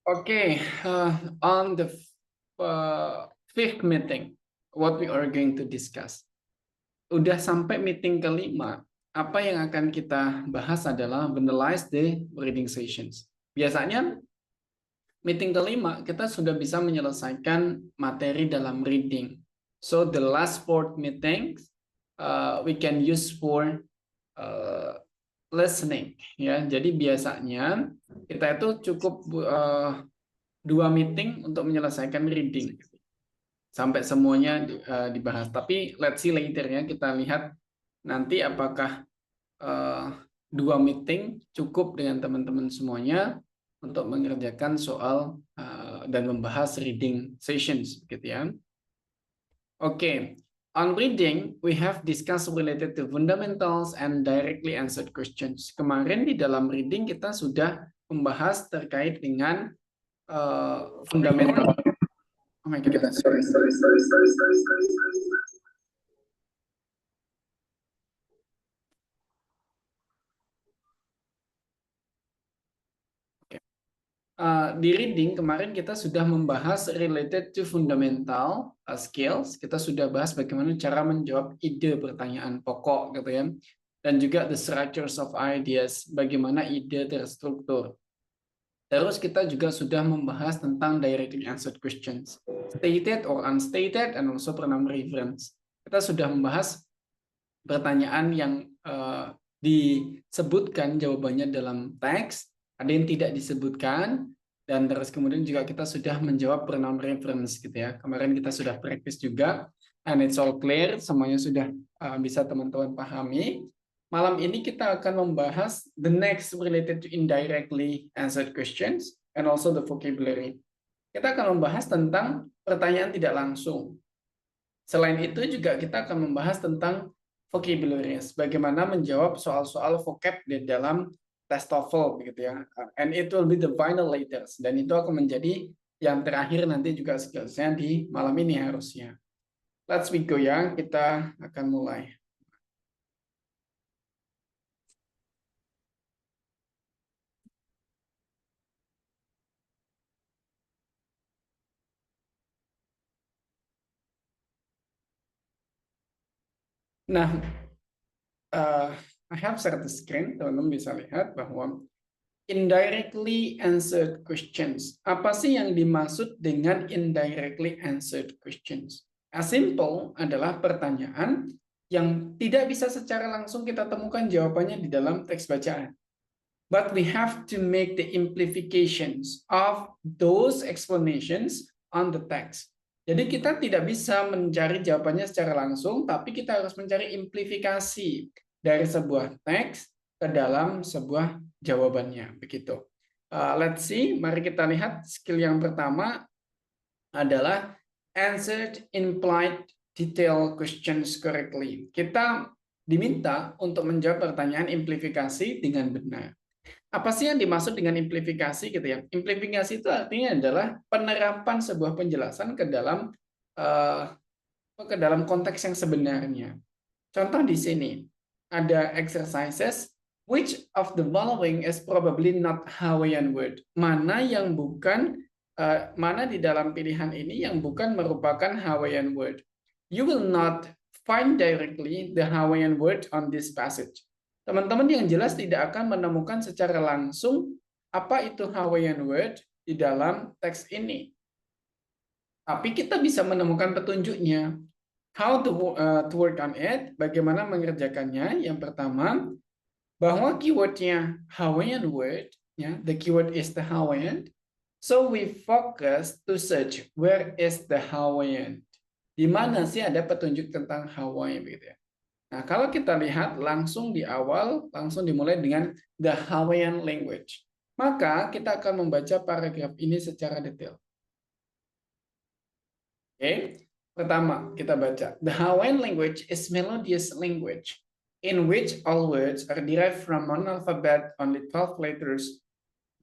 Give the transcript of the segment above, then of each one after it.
Okay, on the fifth meeting, what we are going to discuss. Udah sampai meeting kelima, apa yang akan kita bahas adalah analyze the reading sessions. Biasanya meeting kelima kita sudah bisa menyelesaikan materi dalam reading. So the last fourth meeting we can use for listening. Ya, jadi biasanya kita itu cukup 2 meeting untuk menyelesaikan reading sampai semuanya dibahas. Tapi let's see later ya, kita lihat nanti apakah 2 meeting cukup dengan teman-teman semuanya untuk mengerjakan soal dan membahas reading sessions, gitu ya. Oke, on reading we have discussed related to fundamentals and directly answered questions. Kemarin di dalam reading kita sudah membahas terkait dengan fundamental. Oh my God, sorry. Di reading kemarin kita sudah membahas related to fundamental skills. Kita sudah bahas bagaimana cara menjawab ide pertanyaan pokok, gitu ya. Dan juga the structures of ideas, bagaimana ide terstruktur. Terus kita juga sudah membahas tentang directly answered questions, stated or unstated, and also pronoun reference. Kita sudah membahas pertanyaan yang disebutkan jawabannya dalam teks, ada yang tidak disebutkan, dan terus kemudian juga kita sudah menjawab pronoun reference, gitu ya. Kemarin kita sudah practice juga, and it's all clear, semuanya sudah bisa teman-teman pahami. Malam ini kita akan membahas the next related to indirectly answered questions and also the vocabulary. Kita akan membahas tentang pertanyaan tidak langsung. Selain itu juga kita akan membahas tentang vocabularies, bagaimana menjawab soal-soal vocab di dalam tes TOEFL, begitu ya. And it will be the final letters, dan itu akan menjadi yang terakhir nanti juga skillsnya di malam ini harusnya. Let's we go ya, kita akan mulai. Nah, I have shared the screen, teman-teman bisa lihat bahwa indirectly answered questions. Apa sih yang dimaksud dengan indirectly answered questions? As simple adalah pertanyaan yang tidak bisa secara langsung kita temukan jawabannya di dalam teks bacaan. But we have to make the implications of those explanations on the text. Jadi kita tidak bisa mencari jawabannya secara langsung, tapi kita harus mencari implifikasi dari sebuah teks ke dalam sebuah jawabannya, begitu. Let's see, mari kita lihat skill yang pertama adalah answered implied detail questions correctly. Kita diminta untuk menjawab pertanyaan implifikasi dengan benar. Apa sih yang dimaksud dengan implifikasi, gitu ya? Implifikasi itu artinya adalah penerapan sebuah penjelasan ke dalam konteks yang sebenarnya. Contoh di sini ada exercises. Which of the following is probably not Hawaiian word? Mana yang bukan, mana di dalam pilihan ini yang bukan merupakan Hawaiian word? You will not find directly the Hawaiian word on this passage. Teman-teman yang jelas tidak akan menemukan secara langsung apa itu Hawaiian word di dalam teks ini. Tapi kita bisa menemukan petunjuknya. How to work on it, bagaimana mengerjakannya. Yang pertama, bahwa keywordnya Hawaiian word, ya, the keyword is the Hawaiian. So we focus to search where is the Hawaiian. Di mana sih ada petunjuk tentang Hawaii, begitu ya. Nah, kalau kita lihat langsung di awal, langsung dimulai dengan the Hawaiian language. Maka kita akan membaca paragraf ini secara detail. Oke, pertama kita baca. The Hawaiian language is melodious language in which all words are derived from one alphabet, only 12 letters.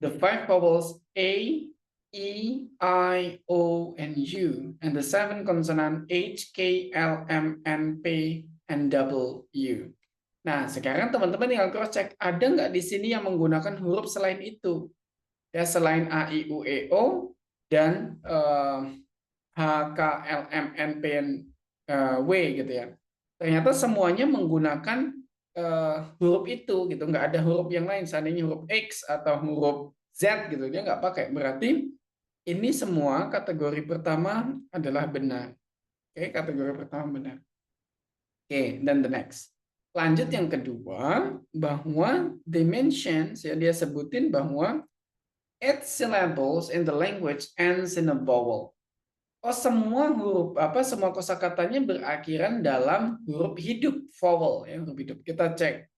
The 5 vowels A, E, I, O, and U, and the 7 consonant H, K, L, M, N, P, and W. Nah, sekarang teman-teman tinggal cross check, ada nggak di sini yang menggunakan huruf selain itu? Ya, selain A, I, U, E, O dan H, K, L, M, N, P, N, W gitu ya. Ternyata semuanya menggunakan huruf itu gitu, nggak ada huruf yang lain. Seandainya huruf X atau huruf Z gitu dia nggak pakai. Berarti ini semua kategori pertama adalah benar. Oke, kategori pertama benar. Oke, dan the next. Lanjut yang kedua, bahwa dimensions ya dia sebutin bahwa each syllables in the language ends in a vowel. Oh, semua huruf semua kosakatanya berakhiran dalam huruf hidup, vowel ya, huruf hidup. Kita cek.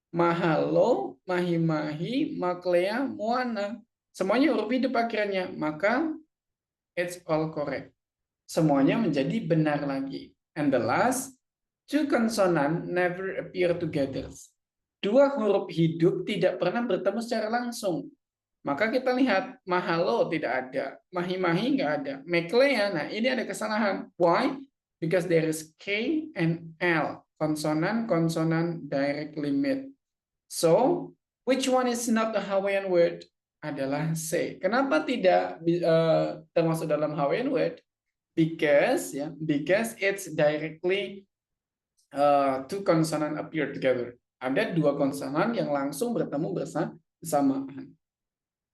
Mahalo, mahi-mahi, maklea, moana. Semuanya huruf hidup akhirnya, maka it's all correct. Semuanya menjadi benar lagi. And the last, two consonant never appear together. Dua huruf hidup tidak pernah bertemu secara langsung. Maka kita lihat mahalo tidak ada, mahi-mahi nggak ada, meklea. Nah ini ada kesalahan. Why? Because there is K and L, konsonan directly meet. So which one is not a Hawaiian word? Adalah C. Kenapa tidak termasuk dalam Hawaiian word? Because it's directly two consonant appear together. Ada dua konsonan yang langsung bertemu bersamaan.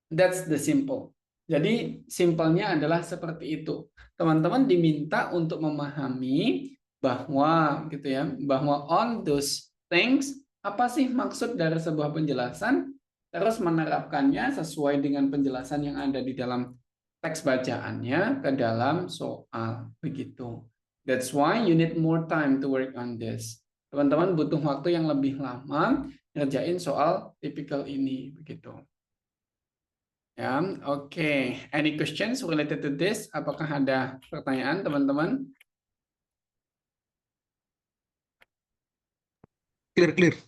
That's the simple. Jadi simpelnya adalah seperti itu. Teman-teman diminta untuk memahami bahwa gitu ya, bahwa on those things apa sih maksud dari sebuah penjelasan, terus menerapkannya sesuai dengan penjelasan yang ada di dalam teks bacaannya ke dalam soal begitu. That's why you need more time to work on this. Teman-teman butuh waktu yang lebih lama ngerjain soal tipikal ini begitu. Ya, oke. Any questions related to this? Apakah ada pertanyaan, teman-teman? Clear.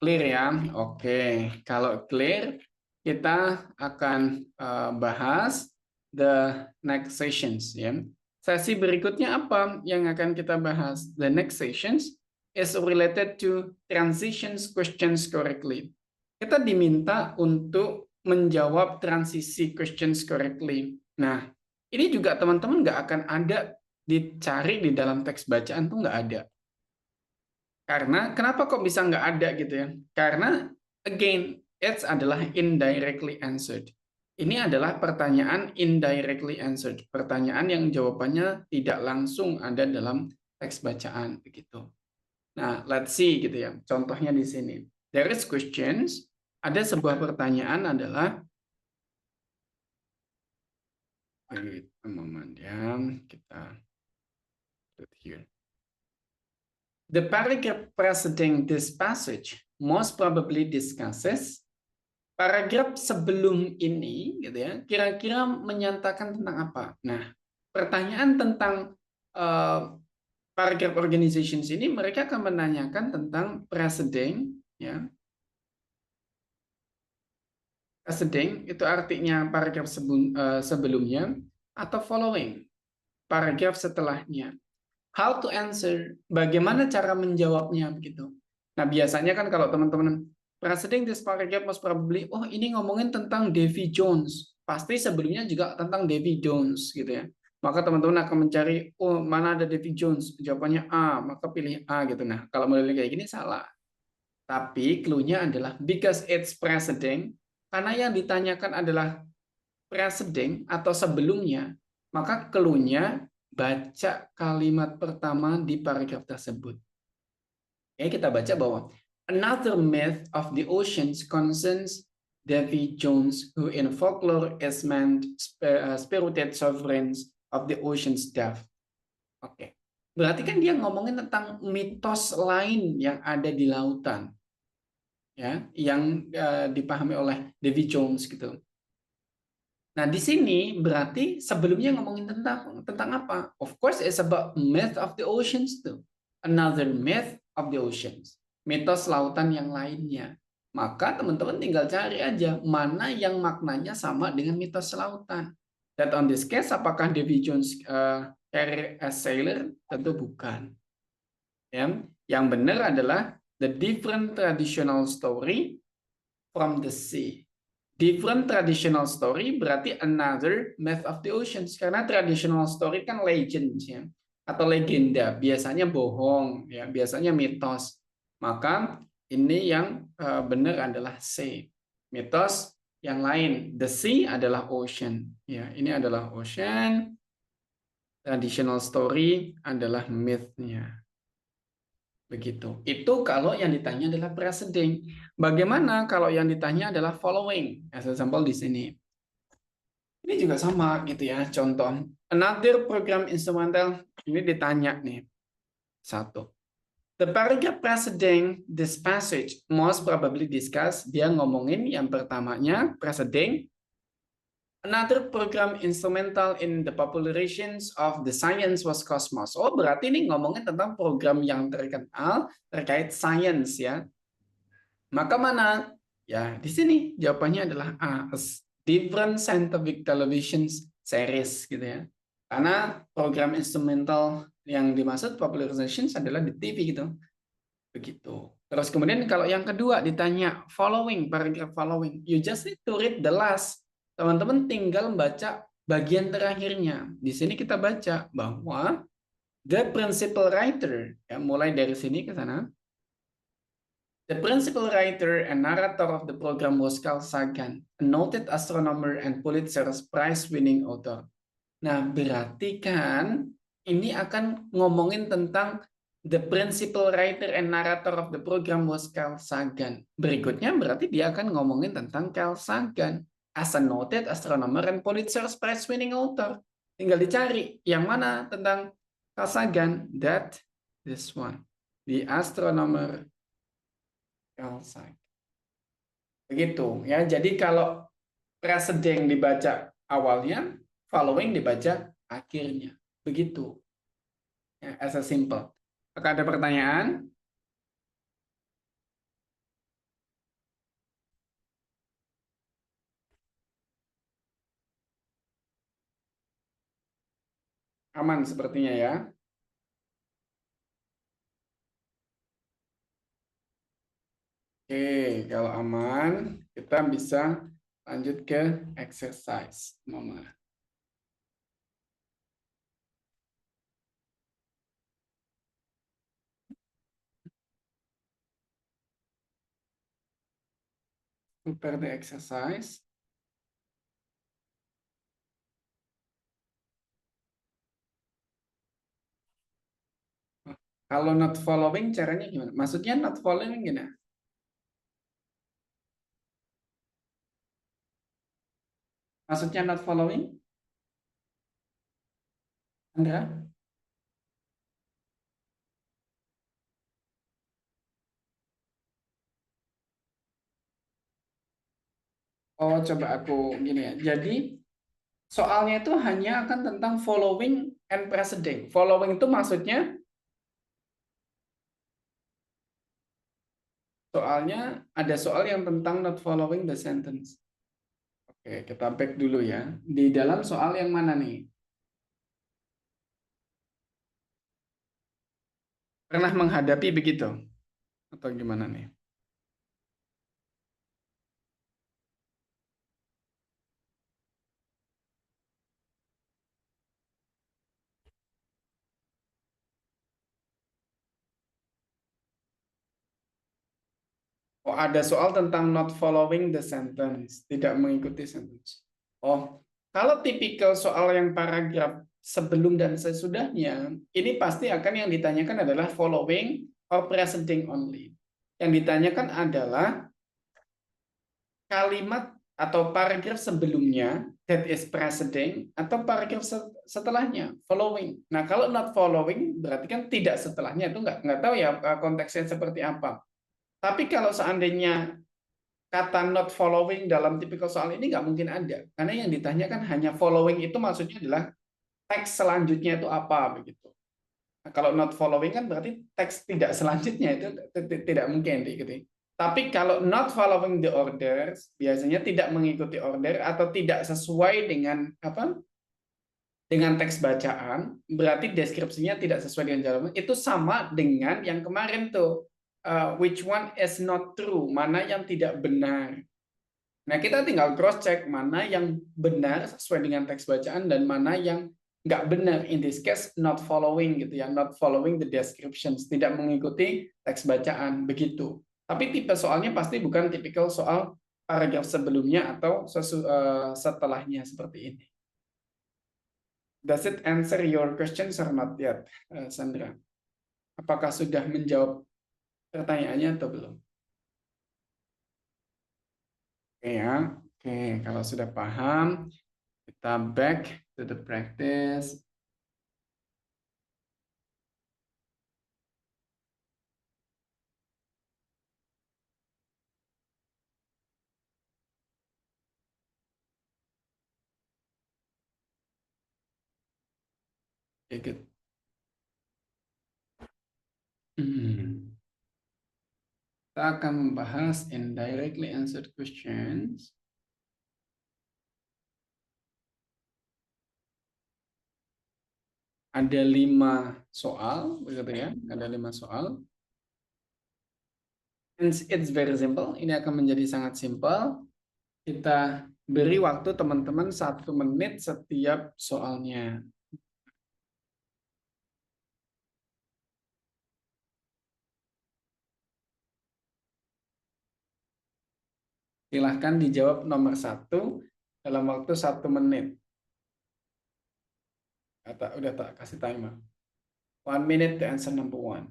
Clear ya. Oke. Kalau clear, kita akan bahas the next sessions ya. Sesi berikutnya apa yang akan kita bahas? The next sessions is related to transitions questions correctly. Kita diminta untuk menjawab transisi questions correctly. Nah, ini juga teman-teman nggak akan ada dicari di dalam teks bacaan tuh nggak ada. Karena kenapa kok bisa nggak ada gitu ya? Karena again, it's adalah indirectly answered. Ini adalah pertanyaan indirectly answered, pertanyaan yang jawabannya tidak langsung ada dalam teks bacaan begitu. Nah, let's see gitu ya. Contohnya di sini. There is questions. Ada sebuah pertanyaan adalah wait a moment ya, kita put here. The paragraph preceding this passage most probably discusses. Paragraf sebelum ini gitu ya, kira-kira menyatakan tentang apa? Nah, pertanyaan tentang paragraph organizations ini mereka akan menanyakan tentang preceding ya. Preceding itu artinya paragraf sebelumnya atau following, paragraf setelahnya. How to answer, bagaimana cara menjawabnya begitu. Nah, biasanya kan kalau teman-teman preceding this paragraph most probably, oh ini ngomongin tentang Davy Jones. Pasti sebelumnya juga tentang Davy Jones gitu ya. Maka teman-teman akan mencari, oh mana ada Davy Jones? Jawabannya A, maka pilih A gitu. Nah, kalau modelnya kayak gini salah. Tapi clue-nya adalah because it's preceding, karena yang ditanyakan adalah preceding atau sebelumnya, maka clue-nya baca kalimat pertama di paragraf tersebut. Oke, kita baca bahwa another myth of the oceans concerns Davy Jones, who in folklore is meant spirited sovereigns of the ocean's depth. Oke. Berarti kan dia ngomongin tentang mitos lain yang ada di lautan. Ya, yang dipahami oleh Davy Jones gitu. Nah, di sini berarti sebelumnya ngomongin tentang apa? Of course, it's about myth of the oceans too. Another myth of the oceans. Mitos lautan yang lainnya. Maka teman-teman tinggal cari aja mana yang maknanya sama dengan mitos lautan. That on this case, apakah Davy Jones carry as sailor? Tentu bukan. Ya, yang benar adalah the different traditional story from the sea. Different traditional story berarti another myth of the oceans. Karena traditional story kan legends ya, atau legenda, biasanya bohong ya, biasanya mitos. Maka ini yang benar adalah C. Mitos yang lain, the sea adalah ocean ya. Ini adalah ocean. Traditional story adalah myth-nya. Begitu. Itu kalau yang ditanya adalah preceding. Bagaimana kalau yang ditanya adalah following? As example di sini. Ini juga sama gitu ya. Contoh. Another program instrumental. Ini ditanya nih. Satu. The paragraph preceding this passage most probably discuss. Dia ngomongin yang pertamanya preceding. Another program instrumental in the popularizations of the science was Cosmos. Oh, berarti ini ngomongin tentang program yang terkenal terkait science ya. Maka mana? Ya, di sini jawabannya adalah A. Different scientific television series gitu ya. Karena program instrumental yang dimaksud popularizations adalah di TV gitu. Begitu. Terus kemudian kalau yang kedua ditanya following, paragraph following. You just need to read the last. Teman-teman tinggal baca bagian terakhirnya. Di sini kita baca bahwa the principal writer, ya, mulai dari sini ke sana. The principal writer and narrator of the program was Carl Sagan, a noted astronomer and Pulitzer Prize-winning author. Nah, berarti kan ini akan ngomongin tentang the principal writer and narrator of the program was Carl Sagan. Berikutnya berarti dia akan ngomongin tentang Carl Sagan as a noted astronomer and Pulitzer Prize-winning author. Tinggal dicari yang mana tentang Carl Sagan. This one, the astronomer Carl Sagan. Begitu ya. Jadi kalau preceding dibaca awalnya, following dibaca akhirnya. Begitu. Ya, as a simple. Apakah ada pertanyaan? Aman sepertinya ya. Oke, kalau aman, kita bisa lanjut ke exercise. Mama. Prepare the exercise. Kalau not following, caranya gimana? Maksudnya not following gimana? Maksudnya not following? Andra? Oh, coba aku gini ya. Jadi, soalnya itu hanya akan tentang following and preceding. Following itu maksudnya soalnya ada soal yang tentang not following the sentence. Oke, kita back dulu ya. Di dalam soal yang mana nih? Pernah menghadapi begitu? Atau gimana nih? Oh, ada soal tentang not following the sentence, tidak mengikuti sentence. Oh, kalau tipikal soal yang paragraf sebelum dan sesudahnya, ini pasti akan yang ditanyakan adalah following or preceding only. Yang ditanyakan adalah kalimat atau paragraf sebelumnya, that is preceding, atau paragraf setelahnya, following. Nah, kalau not following, berarti kan tidak setelahnya, itu nggak tahu ya konteksnya seperti apa. Tapi kalau seandainya kata not following dalam tipikal soal ini nggak mungkin ada. Karena yang ditanyakan hanya following itu maksudnya adalah teks selanjutnya itu apa begitu. Nah, kalau not following kan berarti teks tidak selanjutnya itu tidak mungkin diikuti. Tapi kalau not following the orders biasanya tidak mengikuti order atau tidak sesuai dengan apa? Dengan teks bacaan, berarti deskripsinya tidak sesuai dengan jawaban. Itu sama dengan yang kemarin tuh. Which one is not true, mana yang tidak benar. Nah, kita tinggal cross check mana yang benar sesuai dengan teks bacaan dan mana yang nggak benar. In this case, not following gitu ya, not following the descriptions, tidak mengikuti teks bacaan begitu. Tapi tipe soalnya pasti bukan tipikal soal paragraf sebelumnya atau setelahnya seperti ini. Does it answer your questions or not yet, Sandra? Apakah sudah menjawab pertanyaannya atau belum? Oke ya, oke. Kalau sudah paham, kita back to the practice. Oke, good. Kita akan membahas indirectly answered questions. Ada 5 soal, begitu ya? Ada 5 soal. And it's very simple. Ini akan menjadi sangat simpel. Kita beri waktu teman-teman 1 menit setiap soalnya. Silahkan dijawab nomor 1 dalam waktu 1 menit. Udah tak kasih timer. 1 minute to answer number 1.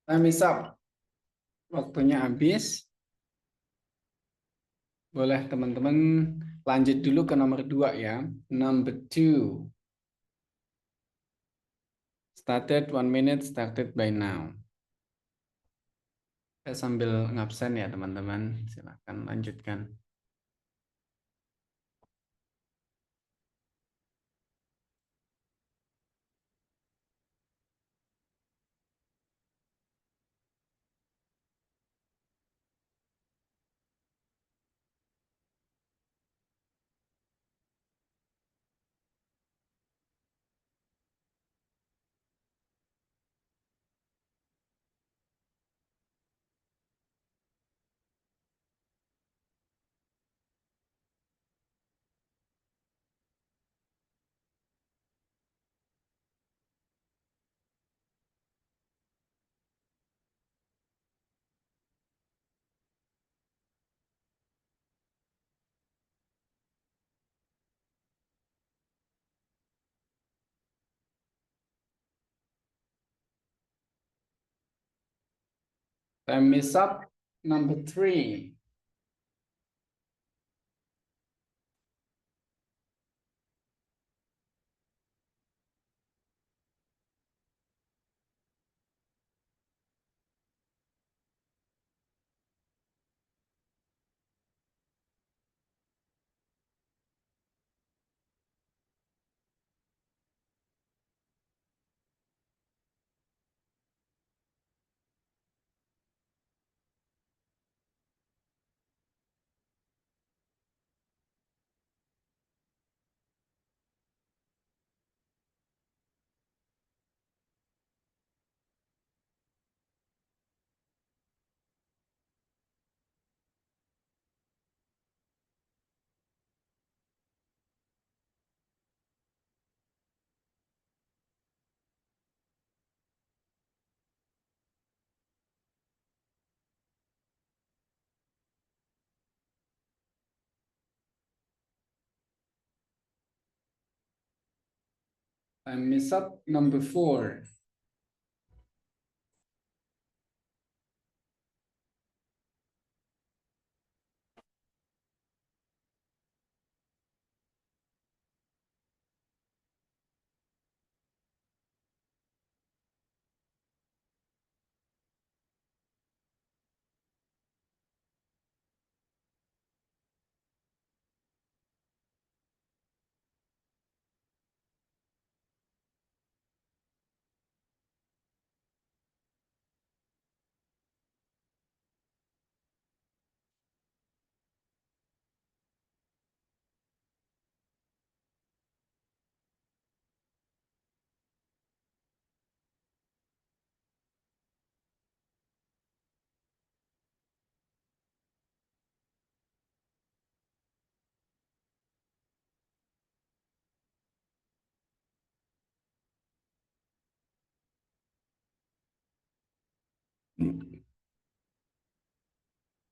Time is up. Waktunya habis. Boleh teman-teman lanjut dulu ke nomor 2 ya. Number 2. Started 1 minute, started by now. Saya sambil ngabsen ya teman-teman. Silakan lanjutkan. Time is up. Number 3. Time is up. Number 4.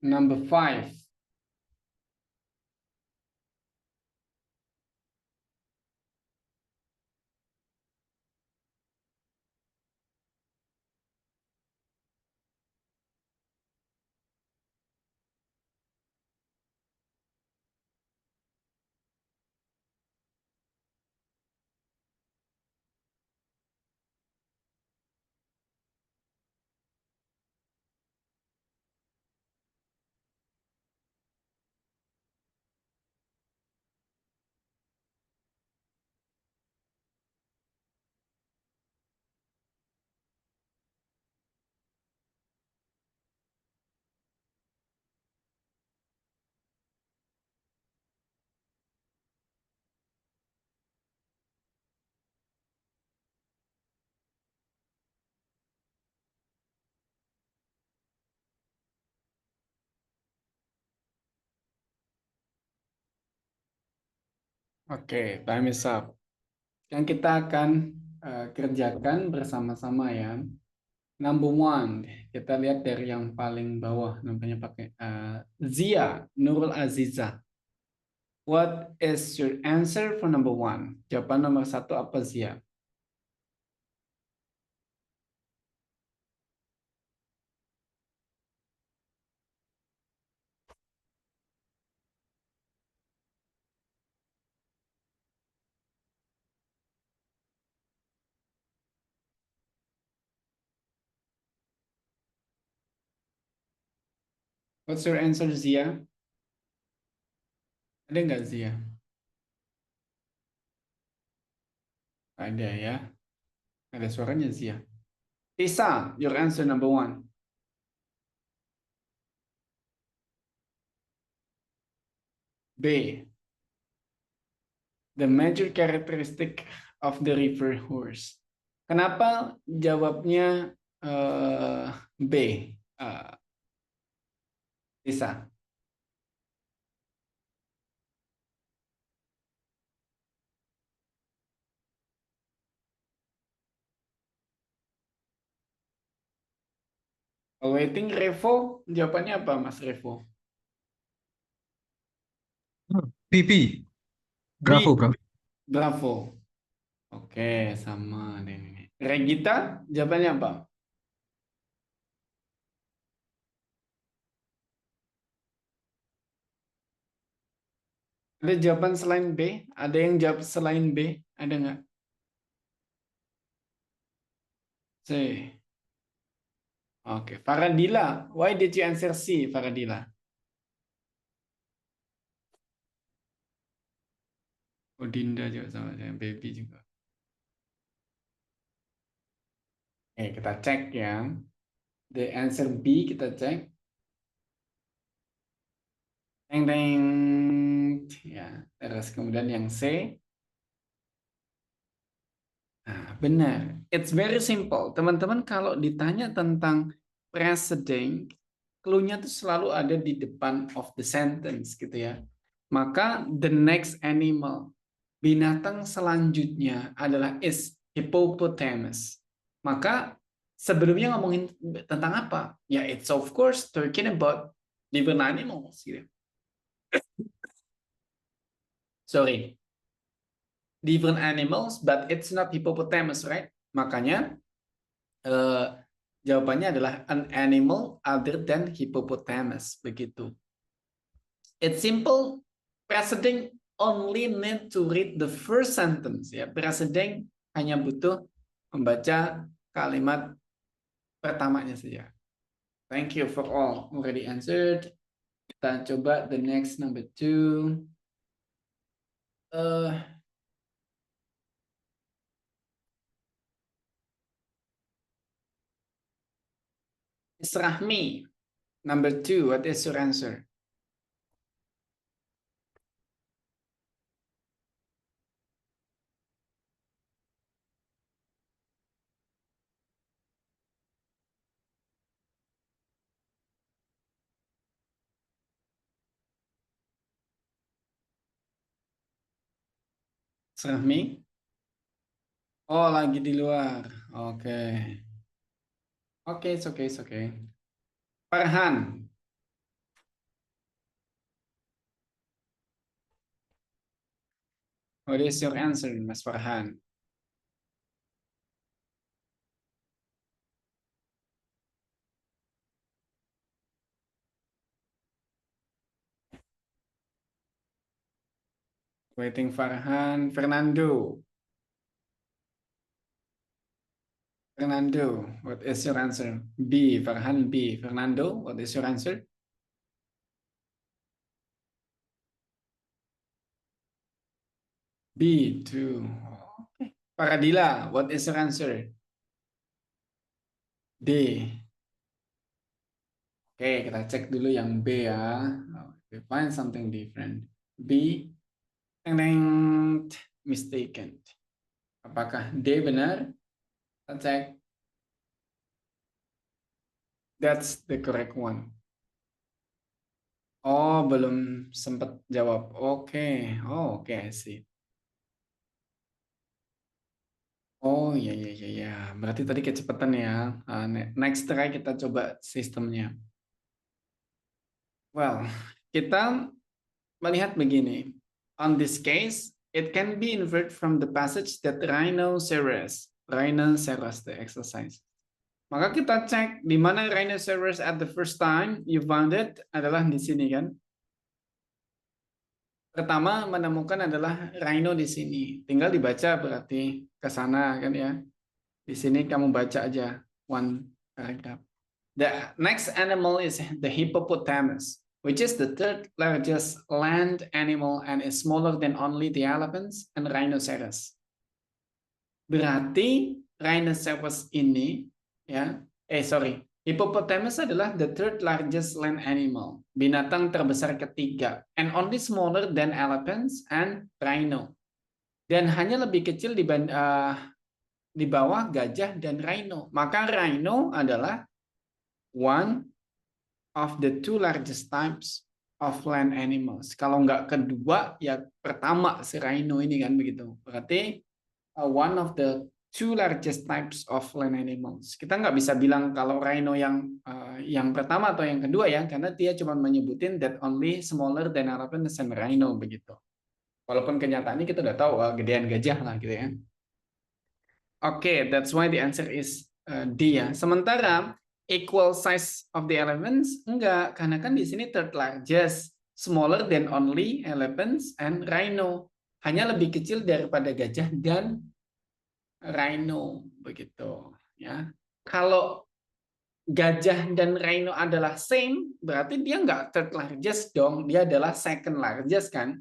Number 5. Oke, time is up. Yang kita akan kerjakan bersama-sama ya. Number 1, kita lihat dari yang paling bawah, namanya pakai Zia Nurul Aziza. What is your answer for number 1? Jawaban nomor 1 apa, Zia? What's your answer, Zia? Ada nggak, Zia? Ada ya. Ada suaranya, Zia. Tisa, your answer number 1. B. The major characteristic of the river horse. Kenapa jawabnya B? Tisa. Waiting Revo, jawabannya apa, Mas Revo? PP. Bravo, bro. Bravo. Oke, sama deh ini. Regita, jawabannya apa? Ada jawaban selain B? Ada yang jawab selain B? Ada nggak? C. Oke, Faradila. Why did you answer C, Faradila? Oh, Dinda juga sama saya, Baby juga. Oke, kita cek ya. The answer B kita cek. Teng teng. Ya, terus kemudian yang C. Nah, benar. It's very simple. Teman-teman kalau ditanya tentang preceding, clue-nya tuh selalu ada di depan of the sentence gitu ya. Maka the next animal, binatang selanjutnya adalah is hippopotamus. Maka sebelumnya ngomongin tentang apa? Ya it's of course talking about different animals gitu. Sorry. different animals, but it's not hippopotamus, right? Makanya jawabannya adalah an animal other than hippopotamus, begitu. It's simple. President only need to read the first sentence. Ya, President hanya butuh membaca kalimat pertamanya saja. Thank you for all already answered. Kita coba the next number 2. Miss Rahmi, number 2. What is your answer? Miss Rahmi? Oh, lagi di luar. Oke. Oke, it's okay, it's okay. Farhan. What is your answer, Mas Farhan? Waiting Farhan. Fernando. Fernando, what is your answer? B. Farhan B. Fernando, what is your answer? B. 2. Okay. Paradila, what is your answer? D. Oke, kita cek dulu yang B ya. We find something different. B. Mistaken. Apakah D benar? Kita cek. That's the correct one. Oh, belum sempat jawab. Oke. Oh, oke, I see. Oh, iya, iya, iya, iya. Berarti tadi kecepatan ya. Next try kita coba sistemnya. Well, kita melihat begini. On this case, it can be inferred from the passage that rhinoceros the exercise. Maka kita cek di mana rhinoceros at the first time you found it adalah di sini kan. Pertama menemukan adalah rhino di sini. Tinggal dibaca berarti ke sana kan ya. Di sini kamu baca aja one paragraph. The next animal is the hippopotamus, which is the third largest land animal and is smaller than only the elephants and rhinoceros. Berarti rhinoceros ini ya, hippopotamus adalah the third largest land animal, binatang terbesar ketiga, and only smaller than elephants and rhino. Dan hanya lebih kecil di bawah gajah dan rhino. Maka rhino adalah one of the two largest types of land animals. Kalau nggak kedua, ya pertama si rhino ini kan begitu. Berarti one of the two largest types of land animals. Kita nggak bisa bilang kalau rhino yang pertama atau yang kedua ya, karena dia cuma menyebutin that only smaller than elephants and rhino begitu. Walaupun kenyataannya kita udah tahu gedean gajah lah gitu ya. Oke, that's why the answer is D ya. Sementara equal size of the elephants enggak, karena kan di sini third largest, smaller than only elephants and rhino. Hanya lebih kecil daripada gajah dan rhino begitu ya. Kalau gajah dan rhino adalah same, berarti dia enggak third largest dong, dia adalah second largest kan.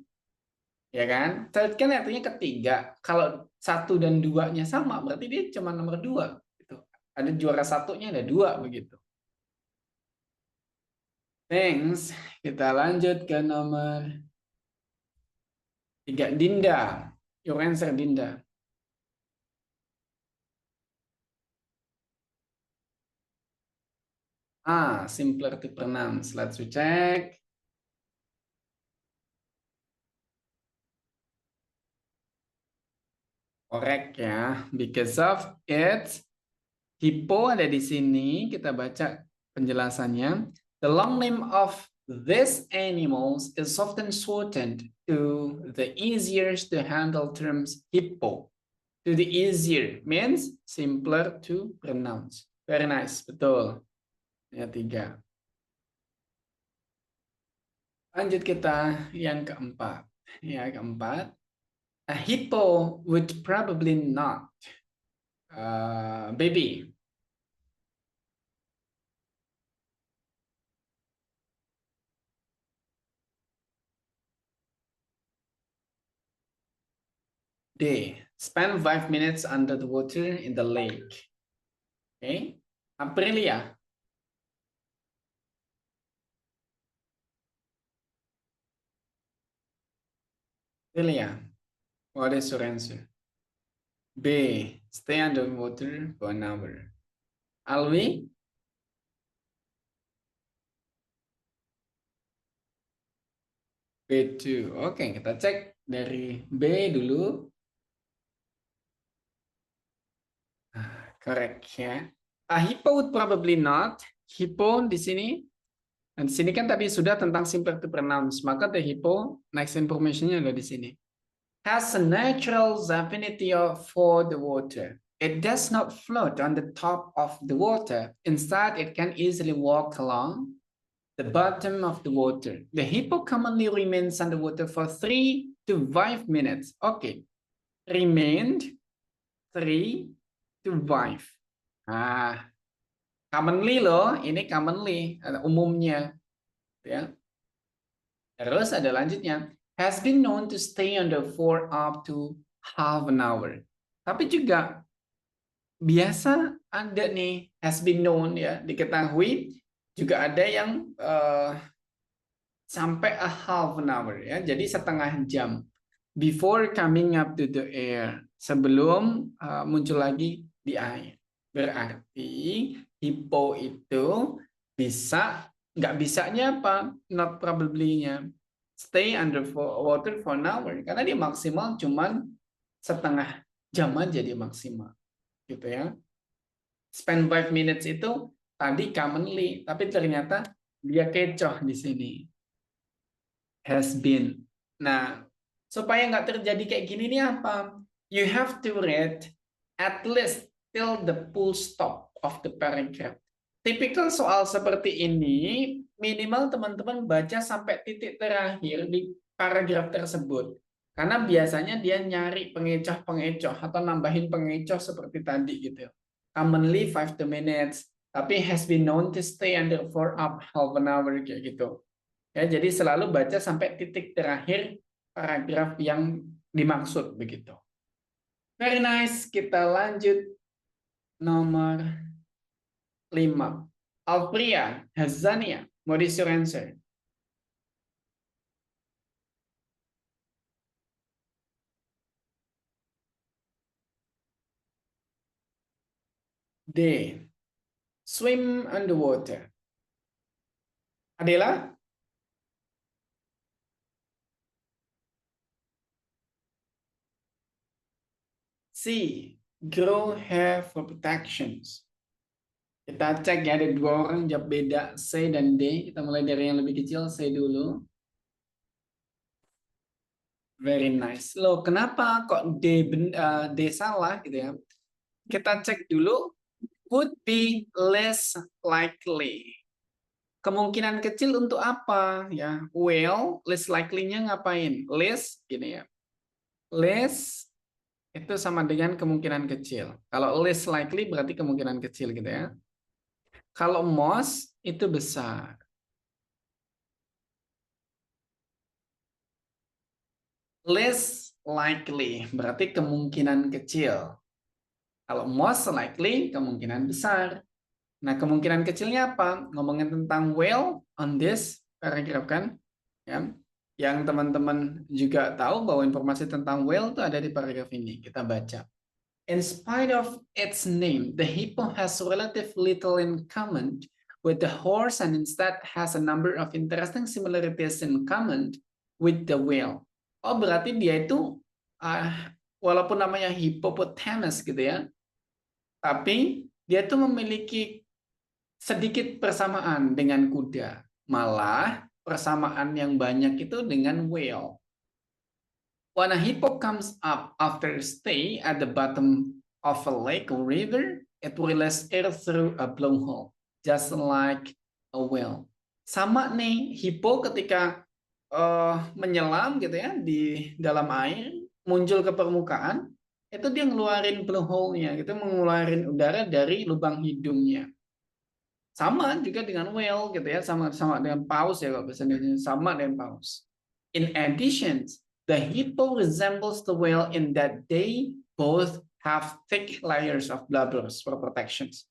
Ya kan? Third kan artinya ketiga. Kalau 1 dan 2-nya sama, berarti dia cuma nomor 2. Gitu. Ada juara satunya, ada 2 begitu. Thanks. Kita lanjut ke nomor 3. Dinda. Your answer, Dinda. Simpler to pronounce. Let's check. Correct ya. Because of it, hippo ada di sini. Kita baca penjelasannya. The long name of These animals is often shortened to the easier to handle terms hippo. To the easier means simpler to pronounce. Very nice, betul. Ya, 3. Lanjut kita yang keempat. Ya, keempat. A hippo would probably not. Baby. D. Spend 5 minutes under the water in the lake. Okay. Aprilia. Aprilia. What is your answer? B. Stay underwater for an hour. Alwi? B2. Oke, kita cek dari B dulu. Correct ya. A hippo would probably not. Hippo di sini. Dan di sini kan tadi sudah tentang simpler to pronounce. Maka the hippo, next information-nya ada di sini. Has a natural affinity for the water. It does not float on the top of the water. Instead, it can easily walk along the bottom of the water. The hippo commonly remains underwater for 3 to 5 minutes. Okay. Remained 3 to 5. Nah, commonly loh, ini commonly, umumnya. Ya. Terus ada lanjutnya. Has been known to stay under for up to half an hour. Tapi juga biasa ada nih, has been known ya, diketahui juga ada yang sampai a half an hour ya, jadi setengah jam before coming up to the air, sebelum muncul lagi di air. Berarti hippo itu bisa, nggak bisanya apa? Not probably-nya. Stay under water for an hour karena dia maksimal cuman setengah jam aja dia maksimal gitu ya. Spend 5 minutes itu tadi commonly, tapi ternyata dia kecoh di sini. Has been. Nah, supaya nggak terjadi kayak gini nih apa? You have to read at least till the full stop of the paragraph. Tipikal soal seperti ini, minimal teman-teman baca sampai titik terakhir di paragraf tersebut. Karena biasanya dia nyari pengecoh-pengecoh atau nambahin pengecoh seperti tadi gitu. Commonly 5 to minutes, tapi has been known to stay under for up half an hour kayak gitu. Ya, jadi selalu baca sampai titik terakhir paragraf yang dimaksud begitu. Very nice, kita lanjut nomor 5. Alpria, Hazania, what is your answer? D. Swim underwater. Adela? C. Grow hair for protections. Kita cek ya, ada 2 orang jawab beda, C dan D. Kita mulai dari yang lebih kecil, C dulu. Very nice. Loh, kenapa kok D salah gitu ya? Kita cek dulu. Would be less likely. Kemungkinan kecil untuk apa ya? Well, less likely-nya ngapain? Less gini ya. Less itu sama dengan kemungkinan kecil. Kalau less likely berarti kemungkinan kecil gitu ya. Kalau most itu besar. Less likely berarti kemungkinan kecil. Kalau most likely kemungkinan besar. Nah, kemungkinan kecilnya apa? Ngomongin tentang well on this paragraph kan? Ya. Yang teman-teman juga tahu bahwa informasi tentang well itu ada di paragraf ini. Kita baca. In spite of its name, the hippo has relatively little in common with the horse and instead has a number of interesting similarities in common with the whale. Oh, berarti dia itu walaupun namanya hippopotamus gitu ya, tapi dia itu memiliki sedikit persamaan dengan kuda. Malah persamaan yang banyak itu dengan whale. When a hippo comes up after a stay at the bottom of a lake or river, it releases air through a blowhole, just like a whale. Sama nih, hippo ketika menyelam gitu ya di dalam air, muncul ke permukaan, itu dia ngeluarin blowhole-nya, gitu, mengeluarin udara dari lubang hidungnya. Sama juga dengan whale gitu ya, sama dengan paus ya kalau bahasa Indonesia, sama dengan paus. In addition, the hippo resembles the whale in that they both have thick layers of blubber for protections.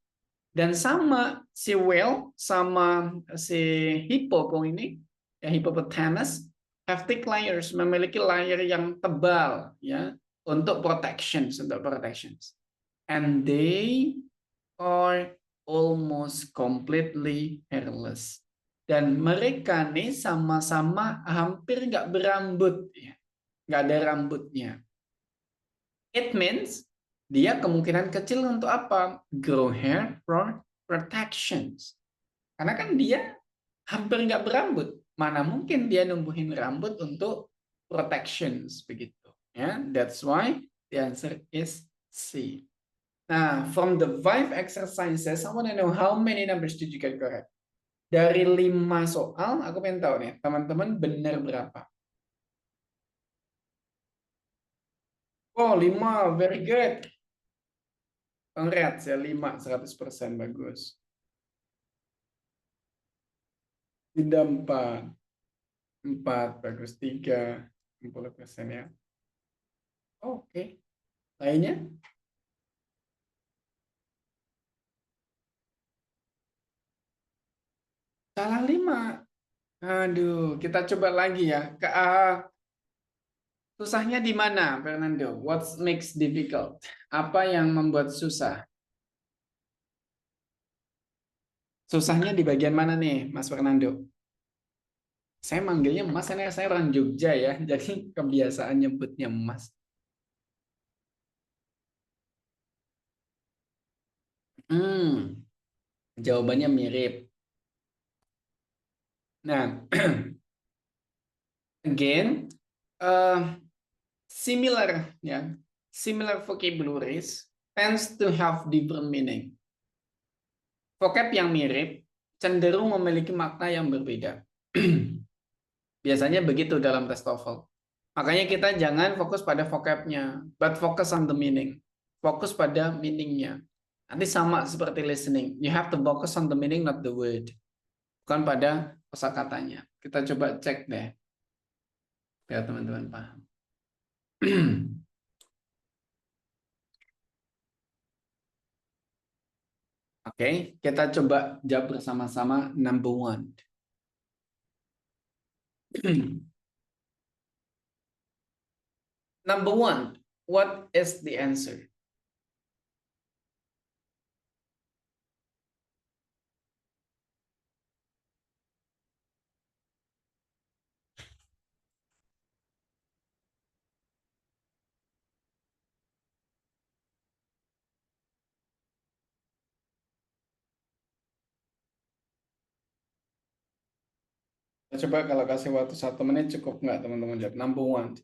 Dan sama si whale sama si hippo ini, ya hippopotamus, have thick layers, memiliki layer yang tebal ya untuk protections, And they are almost completely hairless. Dan mereka nih sama-sama hampir nggak berambut, ya. Nggak ada rambutnya. It means dia kemungkinan kecil untuk apa? Grow hair for protections. Karena kan dia hampir nggak berambut. Mana mungkin dia numbuhin rambut untuk protections begitu. Ya, that's why the answer is C. Nah, from the 5 exercises, I want to know how many numbers did you get correct? Dari 5 soal, aku pengen tahu nih, teman-teman benar berapa? Oh, 5, very good. Congrats ya, 5, 100% bagus. Tidak 4. 4, bagus. 3, 60% ya. Oke. Lainnya? Salah 5. Aduh, kita coba lagi ya. Susahnya di mana, Fernando? What makes difficult? Apa yang membuat susah? Susahnya di bagian mana nih, Mas Fernando? Saya manggilnya Mas, karena saya orang Jogja ya, jadi kebiasaan nyebutnya Mas. Jawabannya mirip. Nah, again, similar ya, similar vocabularies tends to have different meaning. Vocab yang mirip cenderung memiliki makna yang berbeda. Biasanya begitu dalam tes TOEFL. Makanya kita jangan fokus pada vocabnya, but focus on the meaning. Fokus pada meaningnya. Nanti sama seperti listening. You have to focus on the meaning, not the word. Bukan pada kosakatanya. Kita coba cek deh. Biar teman-teman paham. Oke, kita coba jawab bersama-sama number 1. Number 1, what is the answer? Coba kalau kasih waktu 1 menit cukup nggak teman-teman jawab? Number 1.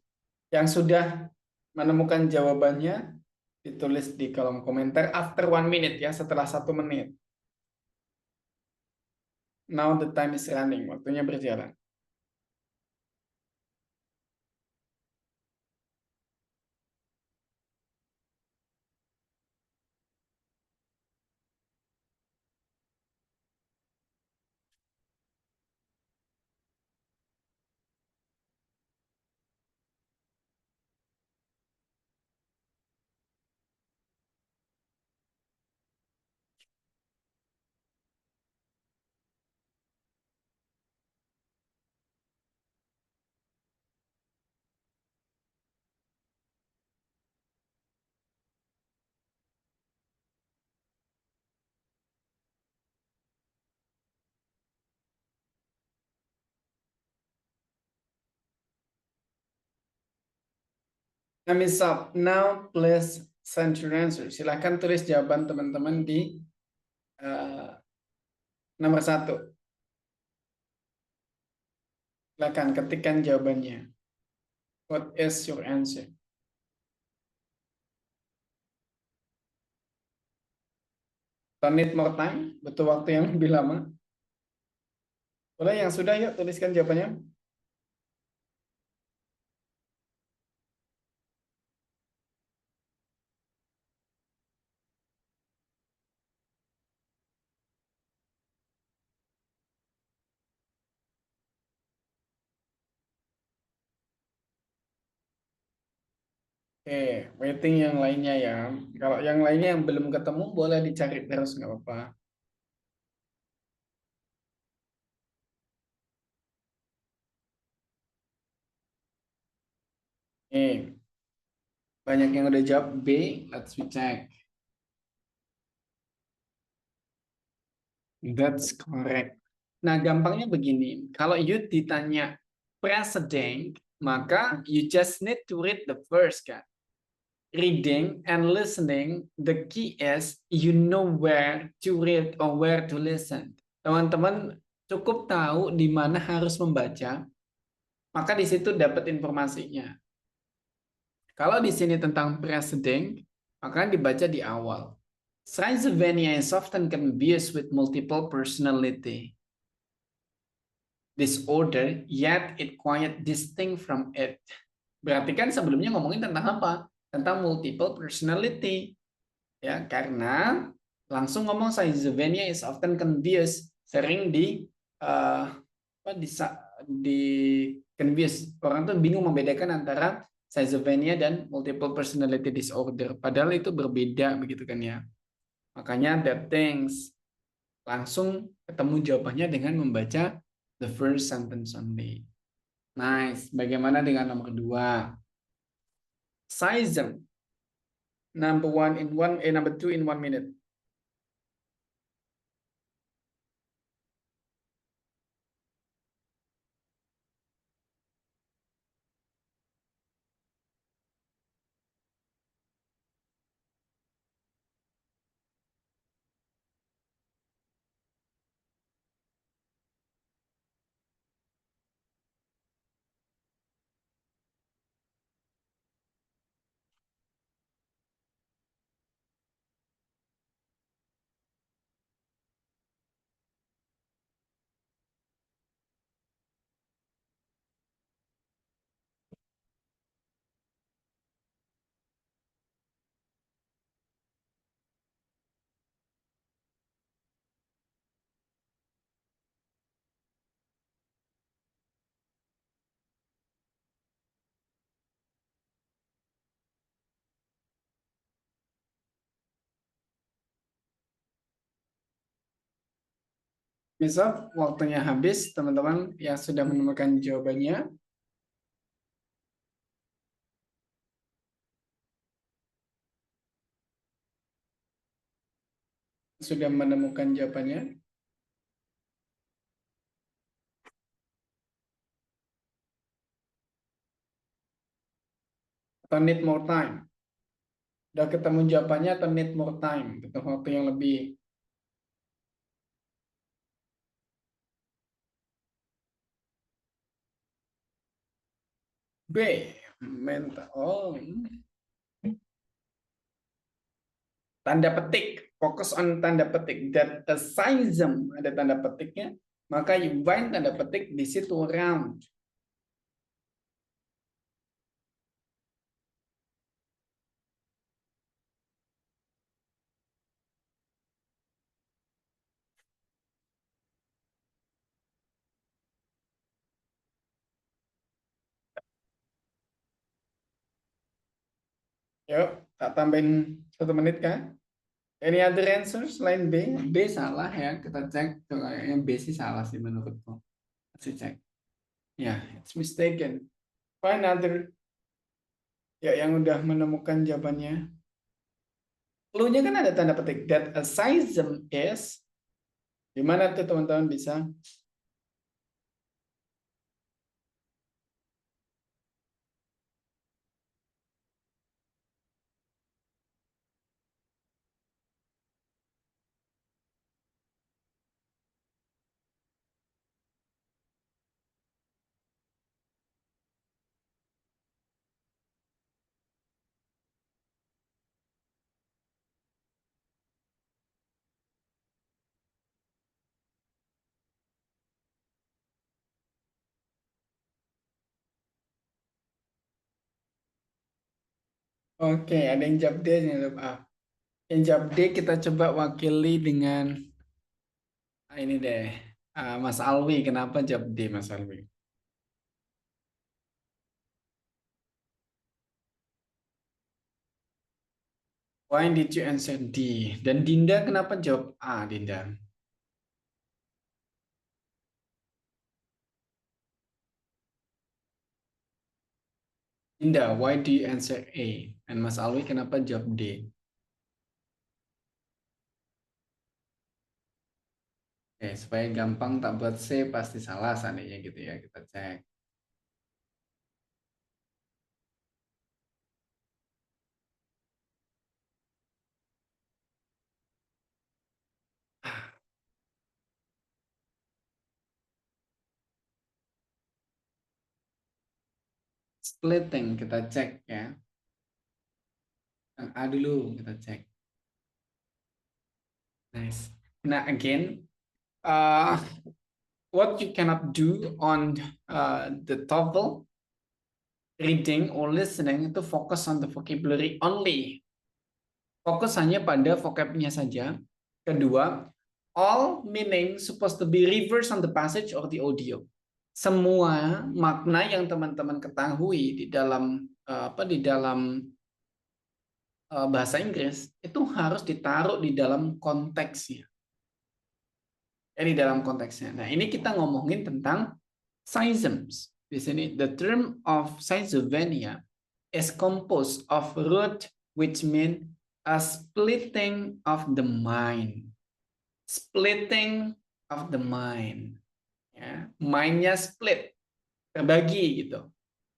Yang sudah menemukan jawabannya ditulis di kolom komentar after 1 minute ya, setelah 1 menit. Now the time is running, waktunya berjalan. Time is up. Now please send your answer. Silahkan tulis jawaban teman-teman di nomor 1. Silakan ketikkan jawabannya. What is your answer? Don't need more time? Butuh waktu yang lebih lama? Boleh yang sudah, yuk tuliskan jawabannya. Oke, waiting yang lainnya ya. Kalau yang lainnya yang belum ketemu, boleh dicari terus, nggak apa-apa. Oke, banyak yang udah jawab B, let's we check. That's correct. Nah, gampangnya begini. Kalau you ditanya president, maka you just need to read the verse, kan? Reading and listening, the key is you know where to read or where to listen. Teman-teman cukup tahu di mana harus membaca, maka di situ dapat informasinya. Kalau di sini tentang president, maka dibaca di awal. Schizophrenia is often confused with multiple personality disorder, yet it quite distinct from it. Berarti kan sebelumnya ngomongin tentang apa? Tentang multiple personality. Ya, karena langsung ngomong schizophrenia is often confused, sering apa di confused. Orang tuh bingung membedakan antara schizophrenia dan multiple personality disorder. Padahal itu berbeda begitu kan ya. Makanya that things langsung ketemu jawabannya dengan membaca the first sentence only. Nice. Bagaimana dengan nomor 2? Schism. Number 2 in 1 minute. Besok waktunya habis, teman-teman yang sudah menemukan jawabannya, sudah menemukan jawabannya, atau need more time. Udah ketemu jawabannya atau need more time, butuh waktu yang lebih. B, mental. Oh, tanda petik, fokus on tanda petik. That a schism, ada tanda petiknya, maka you find tanda petik di situ round. Yuk, tak tambahin 1 menit kan? Any other answer selain B? B salah ya, kita cek. Tuh, kayaknya B sih salah sih menurutku. Masih cek. Ya, it's mistaken. Find other. Ya, yang udah menemukan jawabannya. Clue-nya kan ada tanda petik. That a schism is. Gimana tuh teman-teman bisa? Oke, ada yang jawab D nih, Lub. Yang jawab D kita coba wakili dengan ini deh. Mas Alwi, kenapa jawab D, Mas Alwi? Why did you answer D? Dan Dinda kenapa jawab A, Dinda? Dinda, why do you answer A? Dan Mas Alwi kenapa jawab D? Oke, supaya gampang tak buat C pasti salah seandainya gitu ya. Kita cek. Splitting kita cek ya. Yang A dulu kita cek. Nice. Nah, again, uh, what you cannot do on the TOEFL reading or listening itu fokus on the vocabulary only. Fokus hanya pada vocabnya saja. Kedua, all meaning supposed to be reversed on the passage or the audio. Semua makna yang teman-teman ketahui di dalam di dalam bahasa Inggris itu harus ditaruh di dalam konteksnya. Ya, di dalam konteksnya. Nah, ini kita ngomongin tentang Schisms. Di sini, the term of schizophrenia is composed of root which mean a splitting of the mind. Splitting of the mind. Ya, mindnya split, terbagi gitu.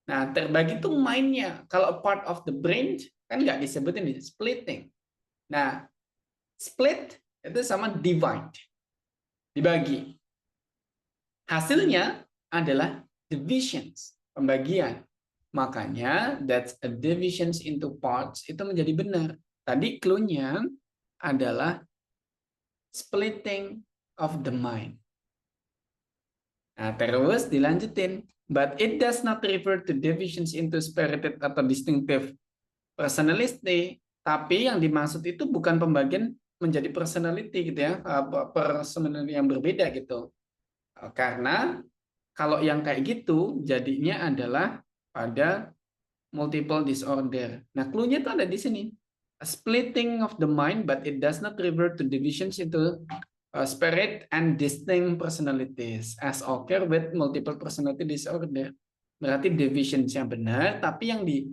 Nah, terbagi itu mindnya. Kalau part of the brain kan nggak disebutin di splitting. Nah, split itu sama divide, dibagi. Hasilnya adalah divisions, pembagian. Makanya that's a divisions into parts itu menjadi benar. Tadi clue-nya adalah splitting of the mind. Nah, terus dilanjutin. But it does not refer to divisions into spirited atau distinctive personality. Tapi yang dimaksud itu bukan pembagian menjadi personality gitu ya, personality yang berbeda gitu. Karena kalau yang kayak gitu jadinya adalah pada multiple disorder. Nah, clue-nya itu ada di sini. A splitting of the mind, but it does not revert to divisions into spirit and distinct personalities as occur with multiple personality disorder. Berarti divisions yang benar, tapi yang di